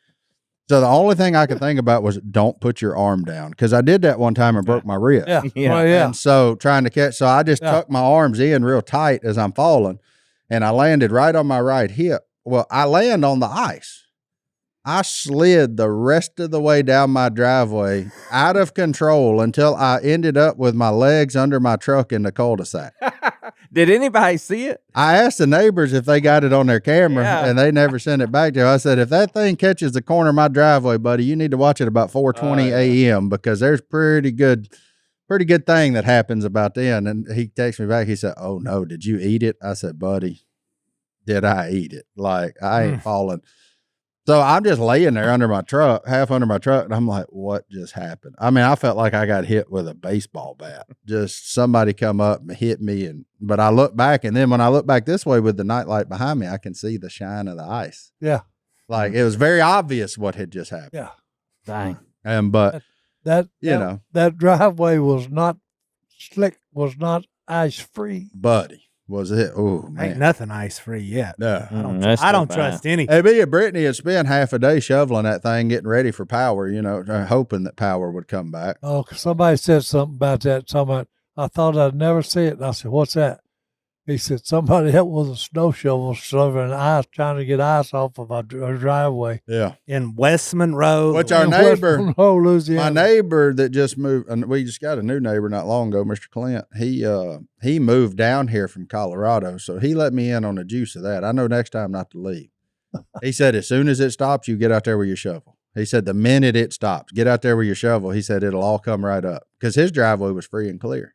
So the only thing I could think about was don't put your arm down, because I did that one time and broke my wrist. Yeah. Yeah. Well, yeah. And so trying to catch, so I just tucked my arms in real tight as I'm falling. and I landed right on my right hip. Well, I land on the ice. I slid the rest of the way down my driveway out of control until I ended up with my legs under my truck in the cul-de-sac. Did anybody see it? I asked the neighbors if they got it on their camera, Yeah. and they never sent it back to me. I said, if that thing catches the corner of my driveway, buddy, you need to watch it about 4:20 a.m. because there's pretty good thing that happens about then. And he texted me back. He said, oh, no, did you eat it? I said, buddy, did I eat it? Like, I ain't falling. So I'm just laying there under my truck, half under my truck, and I'm like, what just happened? I mean, I felt like I got hit with a baseball bat. Just somebody come up and hit me. But I look back, and then when I look back this way with the nightlight behind me, I can see the shine of the ice. Yeah. Like, it was very obvious what had just happened. Yeah. Dang. But That driveway was not slick, was not ice free. buddy, was it? Oh, Ain't man. nothing ice free yet. No. I don't trust any. Hey, me and Brittany had spent half a day shoveling that thing, getting ready for power, hoping that power would come back. Oh, 'cause somebody said something about that. I thought I'd never see it. And I said, what's that? He said, somebody hit with a snow shovel shoveling ice, trying to get ice off of our driveway. Yeah. In West Monroe. Which our In West neighbor, Monroe, Louisiana. my neighbor that just moved, and we just got a new neighbor not long ago, Mr. Clint. He moved down here from Colorado, so he let me in on the juice of that. I know next time not to leave. He said, as soon as it stops, you get out there with your shovel. He said, the minute it stops, get out there with your shovel. He said, it'll all come right up because his driveway was free and clear.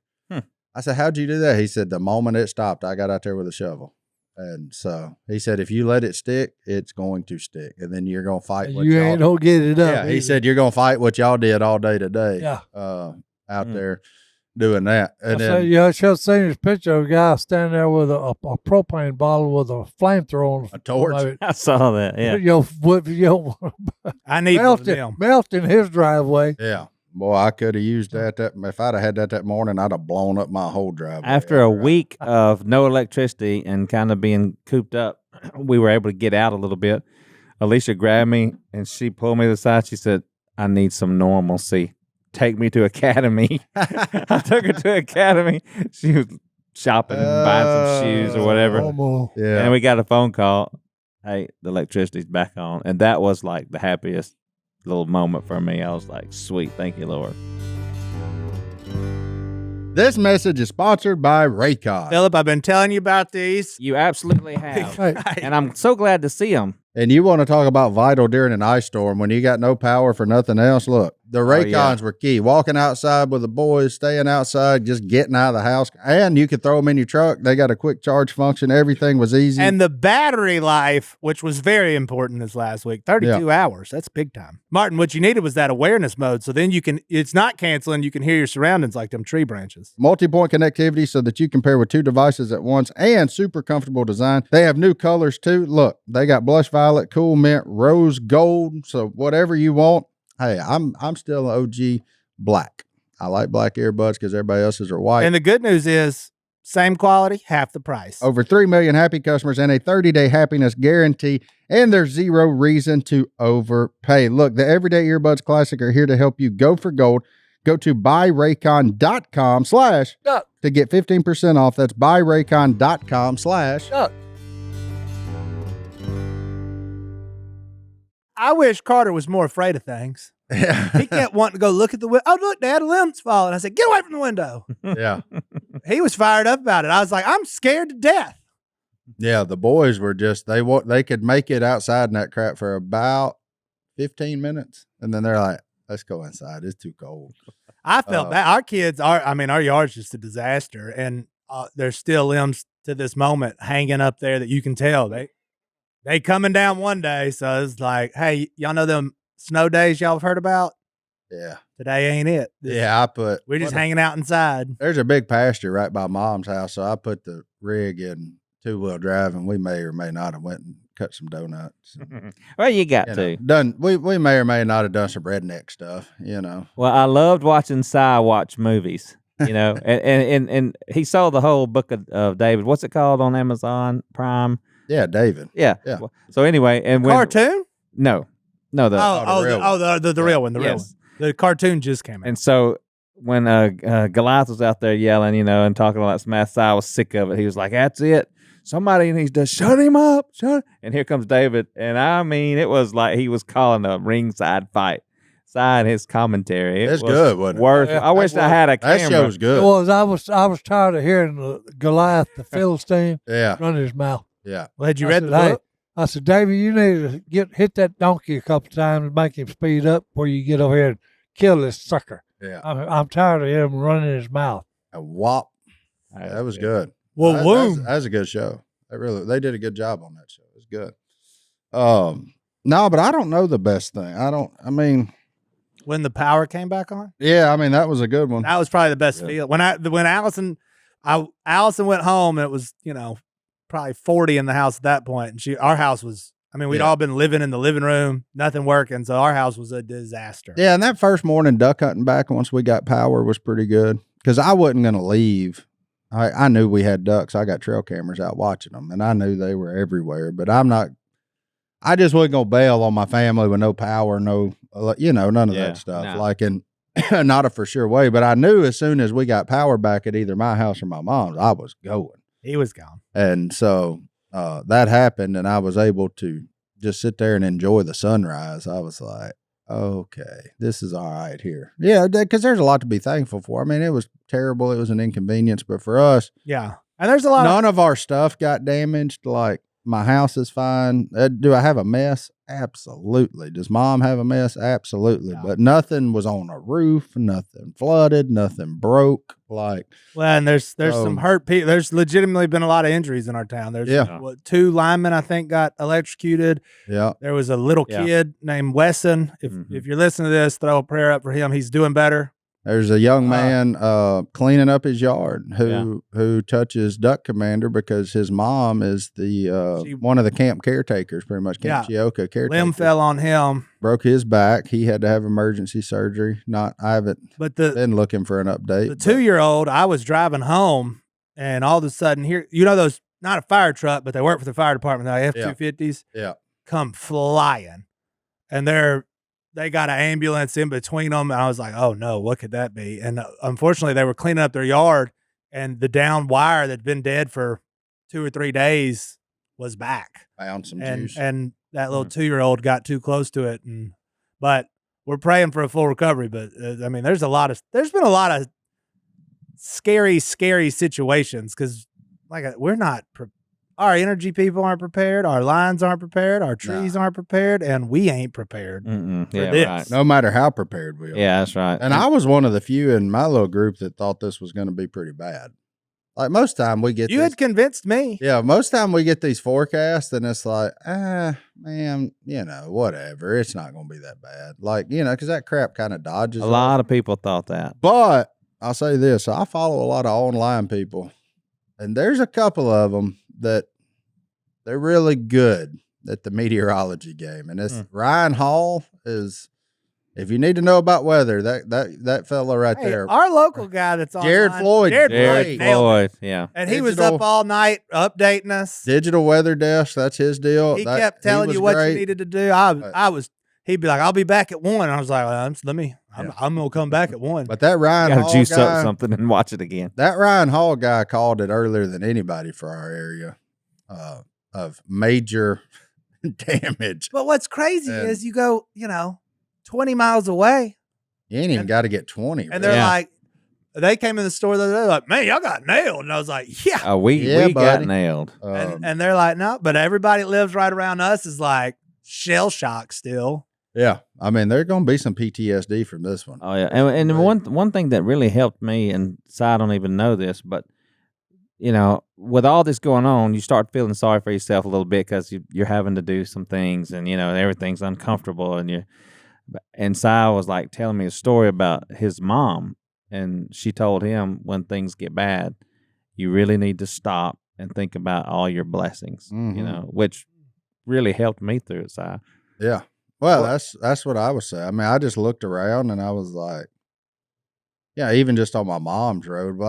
I said, how'd you do that? He said, the moment it stopped, I got out there with a shovel. And so he said, if you let it stick, it's going to stick. And then you're going to fight what You y'all ain't gonna get it up. Yeah, he either. said, you're going to fight what y'all did all day today. Yeah. Out there doing that. And I then, said, I should have seen this picture of a guy standing there with a propane bottle with a flamethrower on A torch. I saw that. Yeah. I need one of them. melting his driveway. yeah. Boy, I could have used that. If I'd have had that morning, I'd have blown up my whole driveway. After a week of no electricity and kind of being cooped up, we were able to get out a little bit. Alicia grabbed me and she pulled me to the side. She said, I need some normalcy. Take me to Academy. I took her to Academy. She was shopping and buying some shoes or whatever. Yeah. And we got a phone call. Hey, the electricity's back on. And that was like the happiest little moment for me. I was like, sweet. Thank you, Lord. This message is sponsored by Raycon. Phillip, I've been telling you about these. You absolutely have. Hey, And I'm so glad to see them. And you want to talk about vital during an ice storm when you got no power for nothing else? Look, the Raycons were key. Walking outside with the boys, staying outside, just getting out of the house. And you could throw them in your truck. They got a quick charge function. Everything was easy. And the battery life, which was very important this last week, 32 hours. That's big time. Martin, what you needed was that awareness mode. So then it's not canceling. You can hear your surroundings like them tree branches. Multi-point connectivity so that you can pair with two devices at once and super comfortable design. They have new colors too. Look, they got blush violet, cool mint, rose gold. So whatever you want. Hey, I'm still an OG black. I like black earbuds because everybody else's are white. And the good news is same quality, half the price. Over 3 million happy customers and a 30-day happiness guarantee, and there's zero reason to overpay. Look, the Everyday Earbuds Classic are here to help you go for gold. Go to buyraycon.com/ to get 15% off. That's buyraycon.com/ I wish Carter was more afraid of things. He kept wanting to go look at the window. Oh, look, Dad, a limb's falling. I said, get away from the window. Yeah. He was fired up about it. I was like, I'm scared to death. Yeah, the boys were just, they could make it outside in that crap for about 15 minutes. And then they're like, let's go inside. It's too cold. I felt bad. Our kids our yard's just a disaster. And there's still limbs to this moment hanging up there that you can tell. They coming down one day. So it's like, hey, y'all know them snow days y'all have heard about? Yeah. Today ain't it. We're just hanging out inside. There's a big pasture right by Mom's house. So I put the rig in 2-wheel drive and we may or may not have went and cut some donuts. Well, you got to. We may or may not have done some redneck stuff, Well, I loved watching Si watch movies, and he saw the whole book of David. What's it called on Amazon Prime? Yeah, David. Yeah. So anyway, and when Cartoon? No, the the real one. The real one. The cartoon just came out. And so when Goliath was out there yelling, and talking all that smash, I was sick of it. He was like, "That's it." somebody needs to shut him up. And here comes David. And I mean, it was like he was calling a ringside fight. Side his commentary. It It's was good, wasn't it? worth. Yeah, I wish I had a That camera. show's It good. was. I was tired of hearing the Goliath, the Philistine, Yeah, running his mouth. yeah. Well, had you I read said, the "Hey," book? I said, David, you need to hit that donkey a couple times and make him speed up before you get over here and kill this sucker. Yeah. I'm tired of him running his mouth. A whop. That was good. Well, That's a good show. They did a good job on that show. It was good. No, but I don't know the best thing. I mean, when the power came back on, yeah, I mean, that was a good one. that was probably the best Yeah. feel. When Allison went home, and it was probably 40 in the house at that point, and our house was. I mean, we'd all been living in the living room, nothing working, so our house was a disaster. Yeah, and that first morning duck hunting back once we got power was pretty good because I wasn't going to leave. I knew we had ducks. I got trail cameras out watching them, and I knew they were everywhere. But I just wasn't going to bail on my family with no power, none of that stuff. No. Like in not a for sure way. But I knew as soon as we got power back at either my house or my mom's, I was going. He was gone. And so that happened, and I was able to just sit there and enjoy the sunrise. I was like, okay, this is all right here. Yeah, because there's a lot to be thankful for. I mean, it was terrible. It was an inconvenience. But for us, Yeah, and there's a lot. none of our stuff got damaged. Like, my house is fine. Do I have a mess? Absolutely. Does mom have a mess? Absolutely. Yeah. But nothing was on a roof, nothing flooded, nothing broke. Like, Well, and there's So- some hurt people. There's legitimately been a lot of injuries in our town. There's Yeah. 2 linemen I think got electrocuted. yeah. There was a little Yeah. kid named Wesson. If you're listening to this, throw a prayer up for him. He's doing better. There's a young man cleaning up his yard Yeah. who touches duck commander because his mom is the one of the camp caretakers, pretty much Camp Chioka caretaker. Limb fell on him, Broke his back. He had to have emergency surgery. I haven't but the been looking for an update. the but- 2-year-old. I was driving home, and all of a sudden, here those, not a fire truck, but they work for the fire department. The F-250s Yeah. come flying, and they got an ambulance in between them. And I was like, oh no, what could that be? And unfortunately, they were cleaning up their yard, and the down wire that'd been dead for 2 or 3 days was back. Found some And juice. and that little 2-year-old got too close to it. But we're praying for a full recovery. But I mean, there's been a lot of scary situations because we're not. Our energy people aren't prepared. Our lines aren't prepared. Our trees aren't prepared, and we ain't prepared. Mm-mm. For Yeah, this. right. No matter how prepared we are. Yeah, that's right. And I was one of the few in my little group that thought this was going to be pretty bad. Like, most time we get You this, had convinced me. yeah, most time we get these forecasts and it's like, man, whatever. It's not going to be that bad. Like, because that crap kind of dodges. a lot of people thought that. But I'll say this, I follow a lot of online people, and there's a couple of them that they're really good at the meteorology game. And this Ryan Hall is, if you need to know about weather, that fella right Hey, there. our local guy that's on Jared Floyd. Jared Jared Floyd, nailed it. Floyd, yeah. And he was Digital- up all night updating us. Digital weather desk, that's his deal. He kept telling you what you needed to do. He'd be like, "I'll be back at 1." I was like, I'm gonna come back at 1. But that Ryan Got Hall to juice guy, up something and watch it again. that Ryan Hall guy called it earlier than anybody for our area of major damage. But what's crazy And- is you go, 20 miles away, You ain't even got to get 20. and they're Yeah. like, they came in the store the other day, like, "Man, y'all got nailed." And I was like, "Yeah." We Yeah, got buddy. nailed. And they're like, "No," but everybody that lives right around us is like shell shock still. yeah. I mean, there's going to be some PTSD from this one. Oh yeah, and one thing that really helped me, and Si, I don't even know this, but with all this going on, you start feeling sorry for yourself a little bit because you're having to do some things, and everything's uncomfortable, and Si was like telling me a story about his mom, and she told him when things get bad, you really need to stop and think about all your blessings, which really helped me through it, Si. Yeah. Well, that's what I was saying. I mean, I just looked around and I was like, yeah, even just on my mom's road,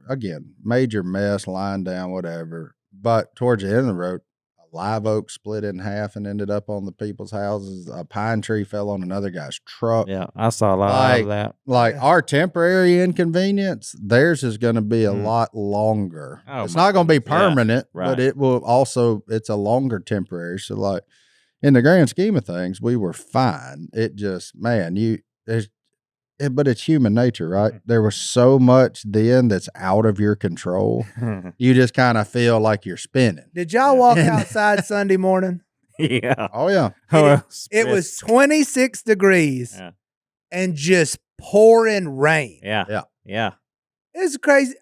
again, major mess, lying down, whatever. But towards the end of the road, a live oak split in half and ended up on the people's houses. A pine tree fell on another guy's truck. Yeah, I saw a lot of that. Like Yeah. our temporary inconvenience, theirs is going to be a lot longer. Oh, it's my not going to be goodness. Yeah, permanent, right. but it will also, it's a longer temporary. So like in the grand scheme of things, we were fine. It just, man, but it's human nature, right? There was so much then that's out of your control. You just kind of feel like you're spinning. Did y'all walk outside Sunday morning? Yeah. Oh yeah. It was 26 degrees Yeah. and just pouring rain. Yeah. Yeah. Yeah. It was crazy.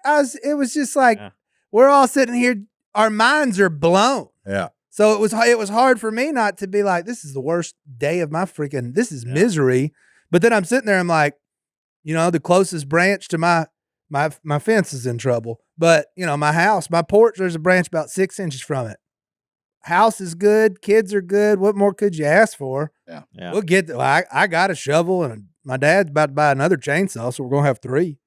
It was just like Yeah. we're all sitting here, our minds are blown. Yeah. So it was hard for me not to be like, this is the worst day of my freaking, this is misery. But then I'm sitting there, I'm like, you know, the closest branch to my fence is in trouble. But, you know, my house, my porch, there's a branch about 6 inches from it. House is good. Kids are good. What more could you ask for? Yeah. Yeah. We'll get I got a shovel and my dad's about to buy another chainsaw, so we're going to have 3.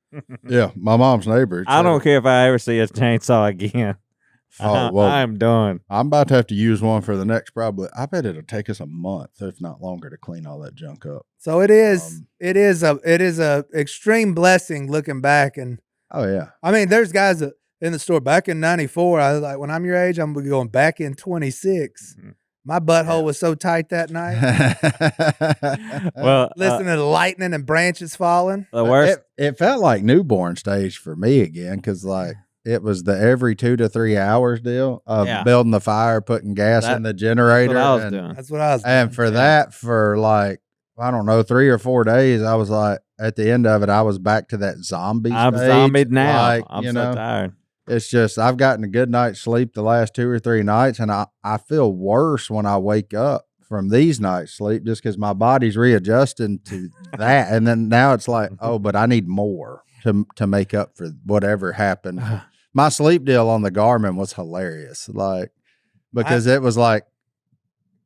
Yeah. My mom's neighbor. I don't care if I ever see a chainsaw again. Oh, well, I'm done. I'm about to have to use one for the next probably. I bet it'll take us a month, if not longer, to clean all that junk up. So it is a extreme blessing looking back. And Oh yeah. I mean, there's guys that in the store back in 94. I was like, when I'm your age, I'm going back in 26. Mhm. My butthole was so tight that night. Well, Listening to the lightning and branches falling. the worst. It felt like newborn stage for me again, because like it was the every 2 to 3 hours deal of Yeah. building the fire, putting gas That- in the generator. That's what I was and, doing. That's what I was doing. and for that, for like, I don't know, 3 or 4 days, I was like, at the end of it, I was back to that zombie I'm stage. zombied now. Like, I'm you so know, tired. it's just, I've gotten a good night's sleep the last 2 or 3 nights, and I feel worse when I wake up from these nights sleep, just because my body's readjusting to that. And then now it's like, oh, but I need more to make up for whatever happened. My sleep deal on the Garmin was hilarious. Like, because it was like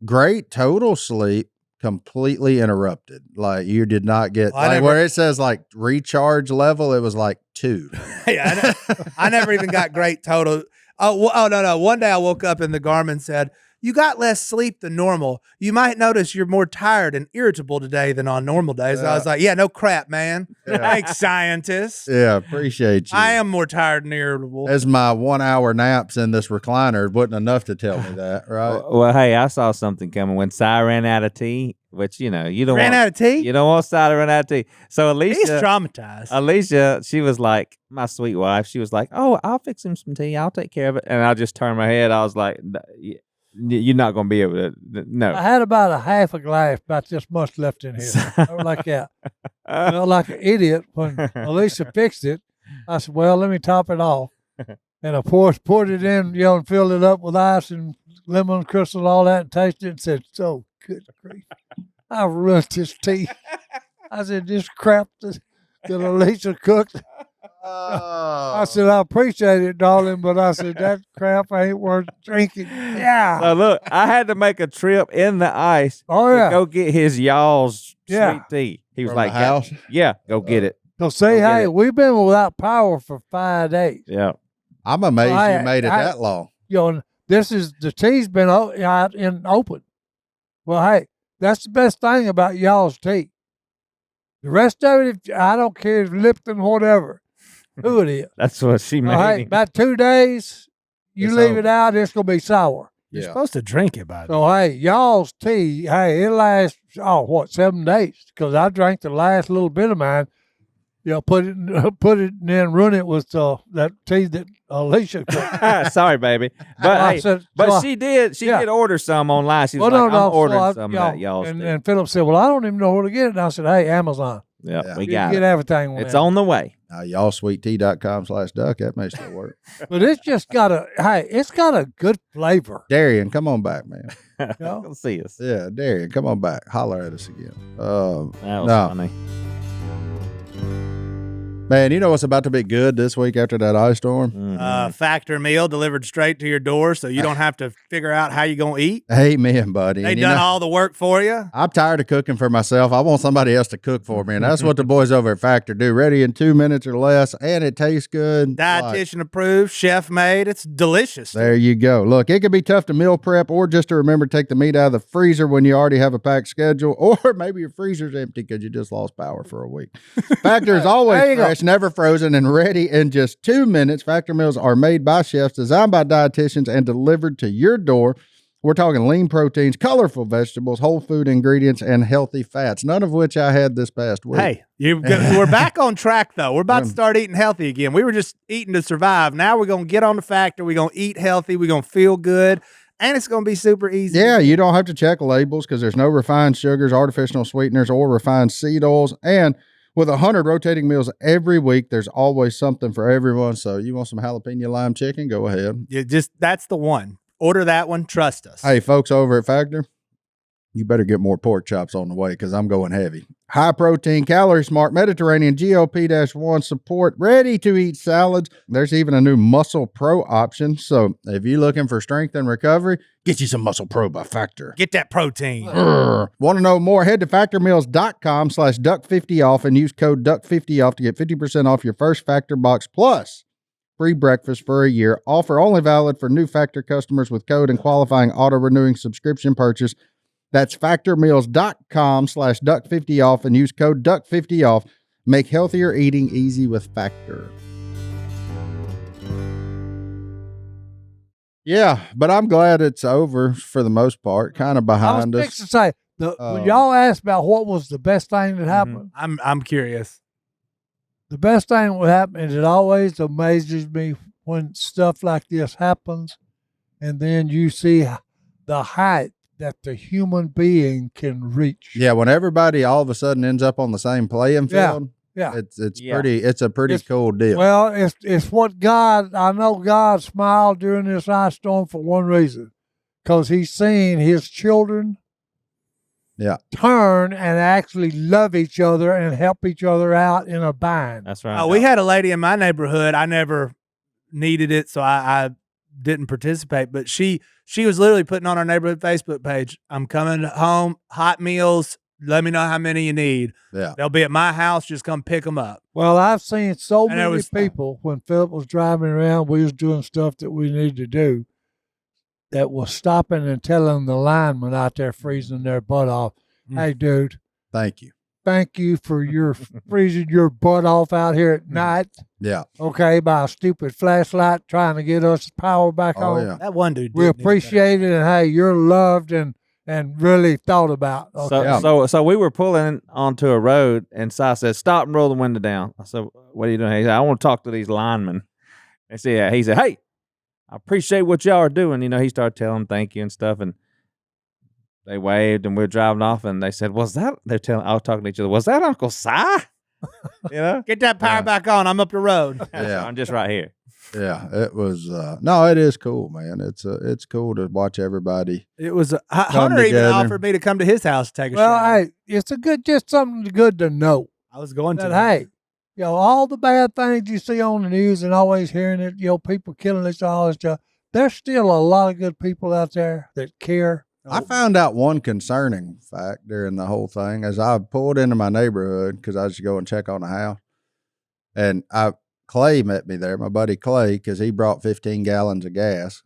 great total sleep, completely interrupted. Like you did not get where it says like recharge level, it was like 2. Yeah, I never even got great total. Oh, no. One day I woke up and the Garmin said, you got less sleep than normal. You might notice you're more tired and irritable today than on normal days. I was like, yeah, no crap, man. Thanks, scientist. Yeah, appreciate you. I am more tired and irritable. As my 1 hour naps in this recliner wasn't enough to tell me that, right? Well, hey, I saw something coming when Si ran out of tea, which, you know, you don't Ran want, out of tea? you don't want Si to run out of tea. So He's Alicia, traumatized. she was like, my sweet wife, she was like, oh, I'll fix him some tea. I'll take care of it. And I just turned my head. I was like, you're not going to be able to, no. I had about a half a glass, about this much left in here. I was like that. Well, like an idiot, when Alicia fixed it, I said, well, let me top it off. And I poured it in, you know, and filled it up with ice and lemon crystal and all that, and tasted it and said, so good grief. I ruined this tea. I said, this crap that Alicia cooked. I said, I appreciate it, darling, but I said, that crap ain't worth drinking. Yeah. So look, I had to make a trip in the ice Oh, to yeah. go get his y'all's Yeah. sweet tea. He was From like, the house? yeah, go get it. So see, Go get hey, it. we've been without power for 5 days. Yeah. I'm amazed I- you made it I- that long. You know, the tea's been out in open. Well, hey, that's the best thing about y'all's tea. The rest of it, I don't care if Lipton, whatever, who it is. That's what she made. Well, hey, him. about 2 days, you It's leave over. it out, it's gonna be sour. You're Yeah. supposed to drink it by the So hey, y'all's tea, hey, it lasts 7 days? Because I drank the last little bit of mine. You know, put it and then run it with that tea that Alicia cooked. Sorry, baby. But I hey, said, but so she did yeah. order some online. She was well, like, no, I'm ordering so some of that y'all's tea. and Phillip said, well, I don't even know where to get it. And I said, hey, Amazon. Yeah, Yeah. we You got can get it. everything on It's there. on the way. Y'allsweettea.com/duck. That may still work. But it's just got it's got a good flavor. Darian, come on back, man. Yeah. Come see us. Yeah, Darian, come on back. Holler at us again. That was No. funny. Man, you know what's about to be good this week after that ice storm? Mhm. Factor meal delivered straight to your door, so you don't have to figure out how you're gonna eat. Amen, buddy. They And done all the work for you. I'm tired of cooking for myself. I want somebody else to cook for me, and that's what the boys over at Factor do. Ready in 2 minutes or less, and it tastes good. Dietitian approved, chef made. It's delicious. There you go. Look, it can be tough to meal prep or just to remember to take the meat out of the freezer when you already have a packed schedule, or maybe your freezer's empty because you just lost power for a week. Factor is always fresh, never frozen, and ready in just 2 minutes. Factor meals are made by chefs, designed by dietitians, and delivered to your door. We're talking lean proteins, colorful vegetables, whole food ingredients, and healthy fats, none of which I had this past week. Hey, we're back on track, though. We're about to start eating healthy again. We were just eating to survive. Now we're going to get on the Factor. We're going to eat healthy. We're going to feel good. And it's going to be super easy. Yeah, you don't have to check labels because there's no refined sugars, artificial sweeteners, or refined seed oils. And with 100 rotating meals every week, there's always something for everyone. So you want some jalapeno lime chicken? Go ahead. That's the one. Order that one. Trust us. Hey, folks over at Factor, you better get more pork chops on the way because I'm going heavy. High protein, calorie smart, Mediterranean, GLP-1 support, ready to eat salads. There's even a new Muscle Pro option. So if you're looking for strength and recovery, get you some Muscle Pro by Factor. Get that protein. Want to know more? Head to factormeals.com/duck50 off and use code duck50 off to get 50% off your first Factor box plus free breakfast for a year. Offer only valid for new Factor customers with code and qualifying auto-renewing subscription purchase. That's factormeals.com/duck50 off and use code duck50 off. Make healthier eating easy with Factor. Yeah, but I'm glad it's over for the most part, kind of behind I was us. fixing to say, when y'all asked about what was the best thing that happened, I'm curious. the best thing that would happen is it always amazes me when stuff like this happens, and then you see the height that the human being can reach. Yeah, when everybody all of a sudden ends up on the same playing field, Yeah. it's a pretty cool deal. Well, it's what I know God smiled during this ice storm for one reason, because he's seen his children turn and actually love each other and help each other out in a bind. That's right. We had a lady in my neighborhood. I never needed it, so I didn't participate, but she was literally putting on our neighborhood Facebook page, I'm coming home, hot meals, let me know how many you need. Yeah. They'll be at my house, just come pick them up. Well, I've seen so And there many was- people when Phillip was driving around, we was doing stuff that we needed to do, that was stopping and telling the linemen out there freezing their butt off, hey, dude, Thank you. thank you for your freezing your butt off out here at night, Yeah. okay, by a stupid flashlight trying to get us power back Oh, on. yeah. That one dude. We appreciate it, and hey, you're loved and really thought about. Okay. So we were pulling onto a road, and Si said, "Stop and roll the window down." I said, "What are you doing?" He said, "I want to talk to these linemen." And he said, "Hey, I appreciate what y'all are doing." You know, he started telling them thank you and stuff, and they waved, and we were driving off, and they said, "Was that?" I was talking to each other. "Was that Uncle Si?" You know, Get that power back on. I'm up the road. Yeah. I'm just right here. Yeah, it was. No, it is cool, man. It's cool to watch everybody. It was Hunter even together. offered me to come to his house to take a Well, shower. hey, it's just something good to know I was going that, to. hey, all the bad things you see on the news and always hearing it, people killing each other, all this stuff, there's still a lot of good people out there that care. I found out one concerning fact during the whole thing as I pulled into my neighborhood because I was to go and check on the house, and Clay met me there, my buddy Clay, because he brought 15 gallons of gas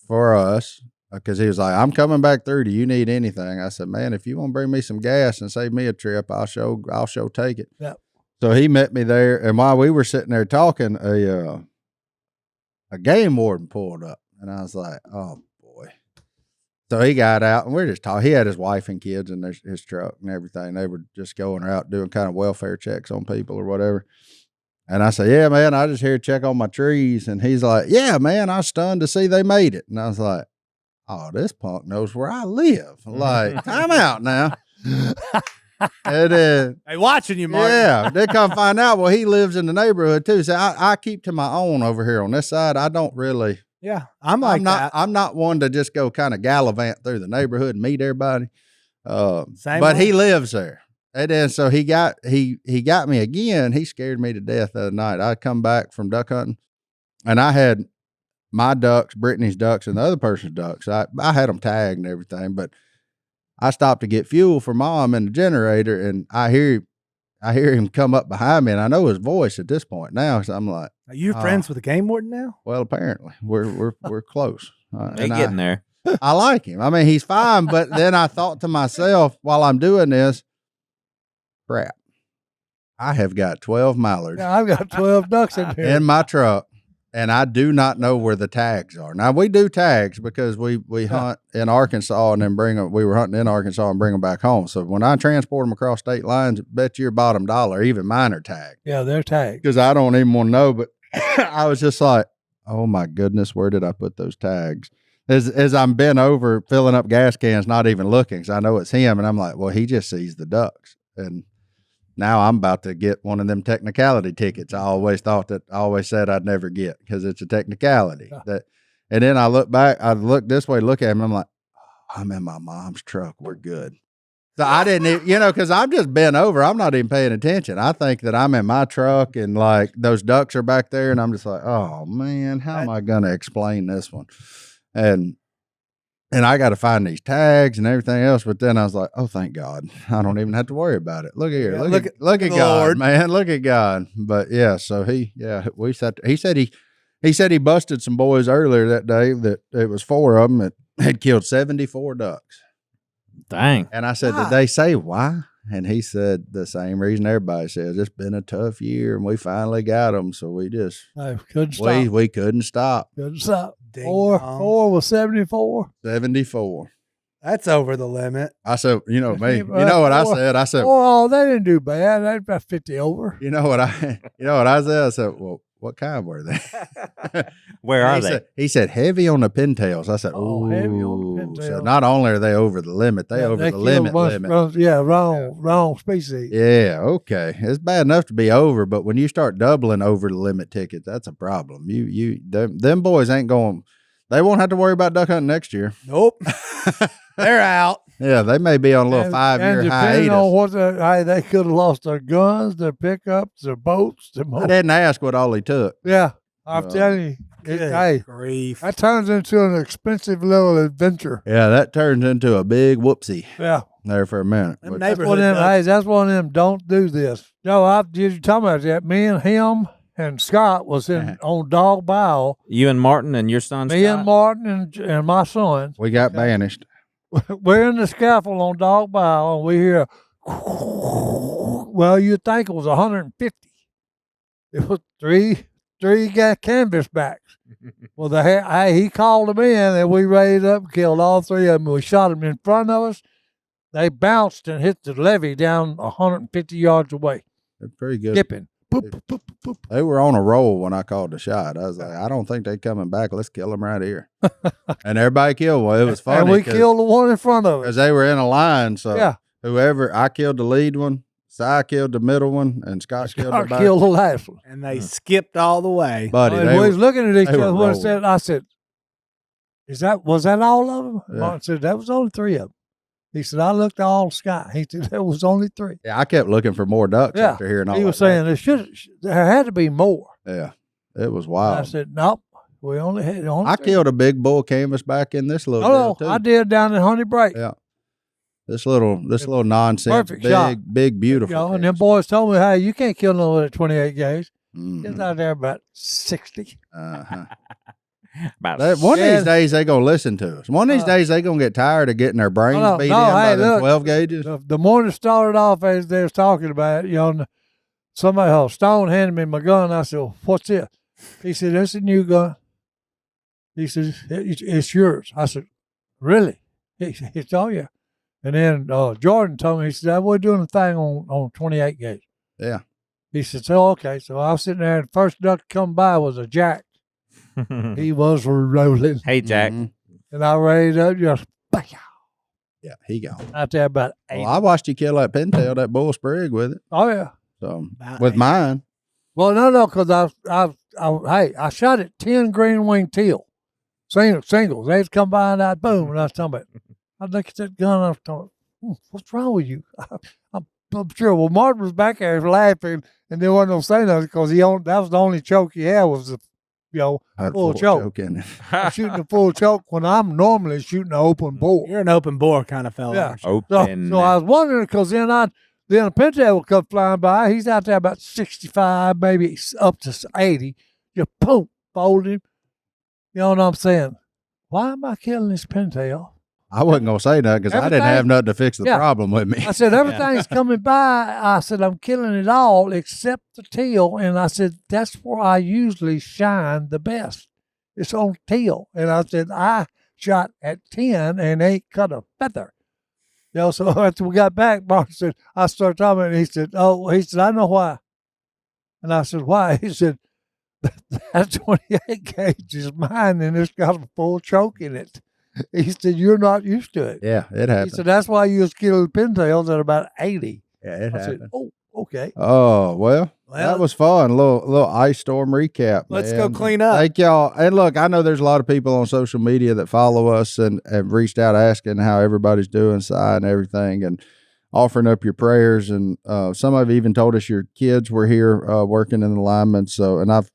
for us. Because he was like, "I'm coming back through. Do you need anything?" I said, "Man, if you want to bring me some gas and save me a trip, I'll show take it." Yep. So he met me there, and while we were sitting there talking, a game warden pulled up, and I was like, "Oh boy!" So he got out, and we're just talking. He had his wife and kids in his truck and everything. They were just going out doing kind of welfare checks on people or whatever. And I said, "Yeah, man, I just here to check on my trees." And he's like, "Yeah, man, I was stunned to see they made it." And I was like, "Oh, this punk knows where I live." Like, time out now. And then, Hey, watching you, Mark. yeah, they come find out, well, he lives in the neighborhood too. So I keep to my own over here on this side. I don't really. Yeah, I'm like that. I'm not one to just go kind of gallivant through the neighborhood and meet everybody. Same But way. he lives there. And then so he got me again. He scared me to death the other night. I'd come back from duck hunting, and I had my ducks, Brittany's ducks, and the other person's ducks. I had them tagged and everything, but I stopped to get fuel for Mom in the generator, and I hear him come up behind me, and I know his voice at this point now. So I'm like, Are you friends with the game warden now? well, apparently we're close. They getting there. I like him. I mean, he's fine, but then I thought to myself while I'm doing this, crap, I have got 12 mallards Yeah, I've got 12 ducks in here. in my truck, and I do not know where the tags are. Now, we do tags because we hunt in Arkansas and then bring them. We were hunting in Arkansas and bring them back home. So when I transport them across state lines, bet your bottom dollar, even mine are tagged. Yeah, they're tagged. Because I don't even want to know, but I was just like, oh my goodness, where did I put those tags? As I'm bent over filling up gas cans, not even looking, because I know it's him, and I'm like, well, he just sees the ducks. And now I'm about to get one of them technicality tickets I always said I'd never get, because it's a technicality. And then I look back, I look this way, look at him, I'm like, oh, I'm in my mom's truck, we're good. So I didn't even, because I'm just bent over. I'm not even paying attention. I think that I'm in my truck and like those ducks are back there, and I'm just like, oh man, how am I going to explain this one? And I got to find these tags and everything else. But then I was like, oh, thank God. I don't even have to worry about it. Look at here. Yeah, look at God, Lord. man. Look at God. But yeah, so he said he busted some boys earlier that day that it was 4 of them that had killed 74 ducks. Dang. And I said, Why? did they say why? And he said the same reason everybody says. It's been a tough year, and we finally got them. So we just No, couldn't stop. we couldn't stop. Couldn't stop. Ding Four dong. was 74. 74. That's over the limit. I said, you know me. You know what I said? I said, Oh, they didn't do bad. They about 50 over. you know what I said? I said, well, what kind were they? Where are he they? Said, he said heavy on the pintails. I said, Oh, heavy on the "Ooh." So pintail. not only are they over the limit, they over the killed a limit. bunch- Yeah, wrong species. Yeah, okay. It's bad enough to be over, but when you start doubling over the limit tickets, that's a problem. Them boys ain't going. They won't have to worry about duck hunting next year. Nope. They're out. Yeah, they may be on a little 5-year and hiatus. depending on what they could have lost their guns, their pickups, their boats, their I didn't ask what all he took. Yeah, I'm Oh. telling you, hey, Grief. that turns into an expensive little adventure. Yeah, that turns into a big whoopsie Yeah, there for a minute. Them But- that's neighborhood one of them. ducks. Hey, that's one of them. Don't do this. No, you talking about that? Me and him and Scott was on Dog Bow. You and Martin and your son Me Scott? and Martin and my son. we got banished. We're in the scaffold on Dog Bow, and we hear. Well, you'd think it was 150. It was three got canvas backs. Well, he called them in, and we raised up and killed all 3 of them. We shot them in front of us. They bounced and hit the levee down 150 yards away, They're pretty good. dipping. Boop, boop, boop, boop, boop. They were on a roll when I called the shot. I was like, I don't think they're coming back. Let's kill them right here. And everybody killed one. It was funny. And we killed the one in front of us. because they were in a line. So Yeah. whoever, I killed the lead one, Si killed the middle one, and Scott killed the Scott back. killed the last one. And they skipped all the way. Buddy, And they we was were, looking at each they were other. rolling. I said, was that all of them? Yeah. Martin said, that was only 3 of them. He said, I looked all Scott. He said, there was only 3. yeah, I kept looking for more ducks Yeah. after hearing all He was that. saying there had to be more. Yeah, it was I wild. said, nope. We only had I 3. killed a big bull canvas back in this little No, deal, too. I did down in Honey Break. Yeah. This little nonsense, Perfect shot. big, beautiful. You know, and them canvas. boys told me, hey, you can't kill no one at 28 gauge. Mhm. It's out there about 60. Uh-huh. About One of Yeah. these days they gonna listen to us. One of these days they gonna get tired of getting their brains No, beat no, in by hey, them look. 12 gauges. The morning started off as they was talking about it, you know, somebody, Stone handed me my gun. I said, well, what's this? He said, it's a new gun. He said, it's yours. I said, really? He said, oh, yeah. And then Jordan told me, he said, we're doing a thing on 28 gauge. Yeah. He said, so, okay. So I was sitting there, and the first duck to come by was a jack. He was rolling. Hey, Jack. Mhm. And I raised up just Yeah, he gone. out there about 8. Well, I watched you kill that pintail, that bull sprig with it. Oh, yeah. So About with 8. mine, Well, no, because I shot at 10 green wing teal, singles. They'd come by and I'd boom, and I was talking about. I looked at that gun. I was talking, what's wrong with you? I'm I'm sure. Well, Martin was back there laughing, and there wasn't no saying nothing because that was the only choke he had was the, Had a full choke. in it. I'm shooting a full choke when I'm normally shooting an open bore. You're an open bore kind of fella. Yeah. Aren't you? Open. So I was wondering because then a pintail would come flying by. He's out there about 65, maybe up to 80. Just boom, fold him. You know what I'm saying? Why am I killing this pintail? I wasn't going to say nothing because I didn't have nothing to fix the problem with me. I said, everything's coming by. I said, I'm killing it all except the teal. And I said, that's where I usually shine the best. It's on teal. And I said, I shot at 10 and ain't cut a feather. So after we got back, Mark said, I started talking, and he said, I know why. And I said, why? He said, that 28 gauge is mine, and it's got a full choke in it. He said, you're not used to it. Yeah, it happened. He said, that's why you was killing pintails at about 80. Yeah, it I happened. said, oh, okay. Oh, well, that was fun. A little ice storm recap. Let's man. go clean up. Thank y'all. And look, I know there's a lot of people on social media that follow us and have reached out asking how everybody's doing, Si, and everything, and offering up your prayers. And some of you even told us your kids were here working in the linemen. So, and I've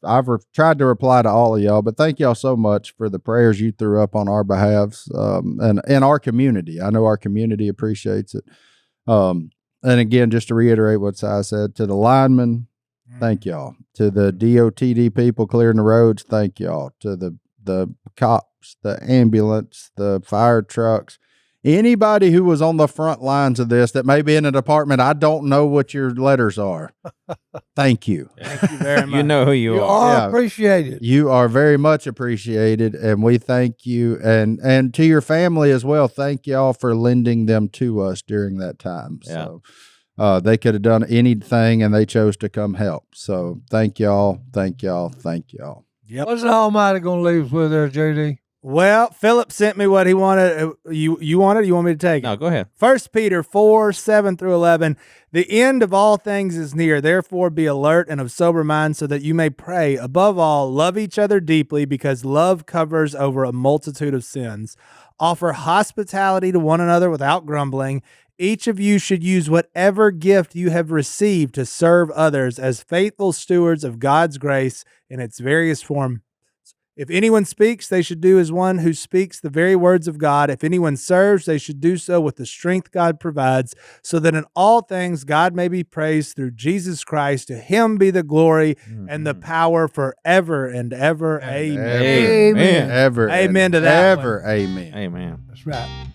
tried to reply to all of y'all, but thank y'all so much for the prayers you threw up on our behalves and in our community. I know our community appreciates it. And again, just to reiterate what Si said, to the linemen, thank y'all. To the DOTD people clearing the roads, thank y'all. To the cops, the ambulance, the fire trucks, anybody who was on the front lines of this that may be in a department, I don't know what your letters are. Thank you. Thank you very much. You know who you are. are appreciated. You are very much appreciated, and we thank you. And to your family as well, thank y'all for lending them to us during that time. Yeah. So they could have done anything, and they chose to come help. So thank y'all, thank y'all, thank y'all. Yep. What's the Almighty going to leave us with there, JD? Well, Phillip sent me what he wanted. You wanted? You want me to take it? No, go ahead. 1 Peter 4, 7 through 11. The end of all things is near. Therefore, be alert and of sober mind so that you may pray. Above all, love each other deeply because love covers over a multitude of sins. Offer hospitality to one another without grumbling. Each of you should use whatever gift you have received to serve others as faithful stewards of God's grace in its various forms. If anyone speaks, they should do as one who speaks the very words of God. If anyone serves, they should do so with the strength God provides, so that in all things God may be praised through Jesus Christ. To him be the glory and the power forever and ever. Amen. Amen. Ever. Amen and to that Ever. one. Amen. Amen. That's right.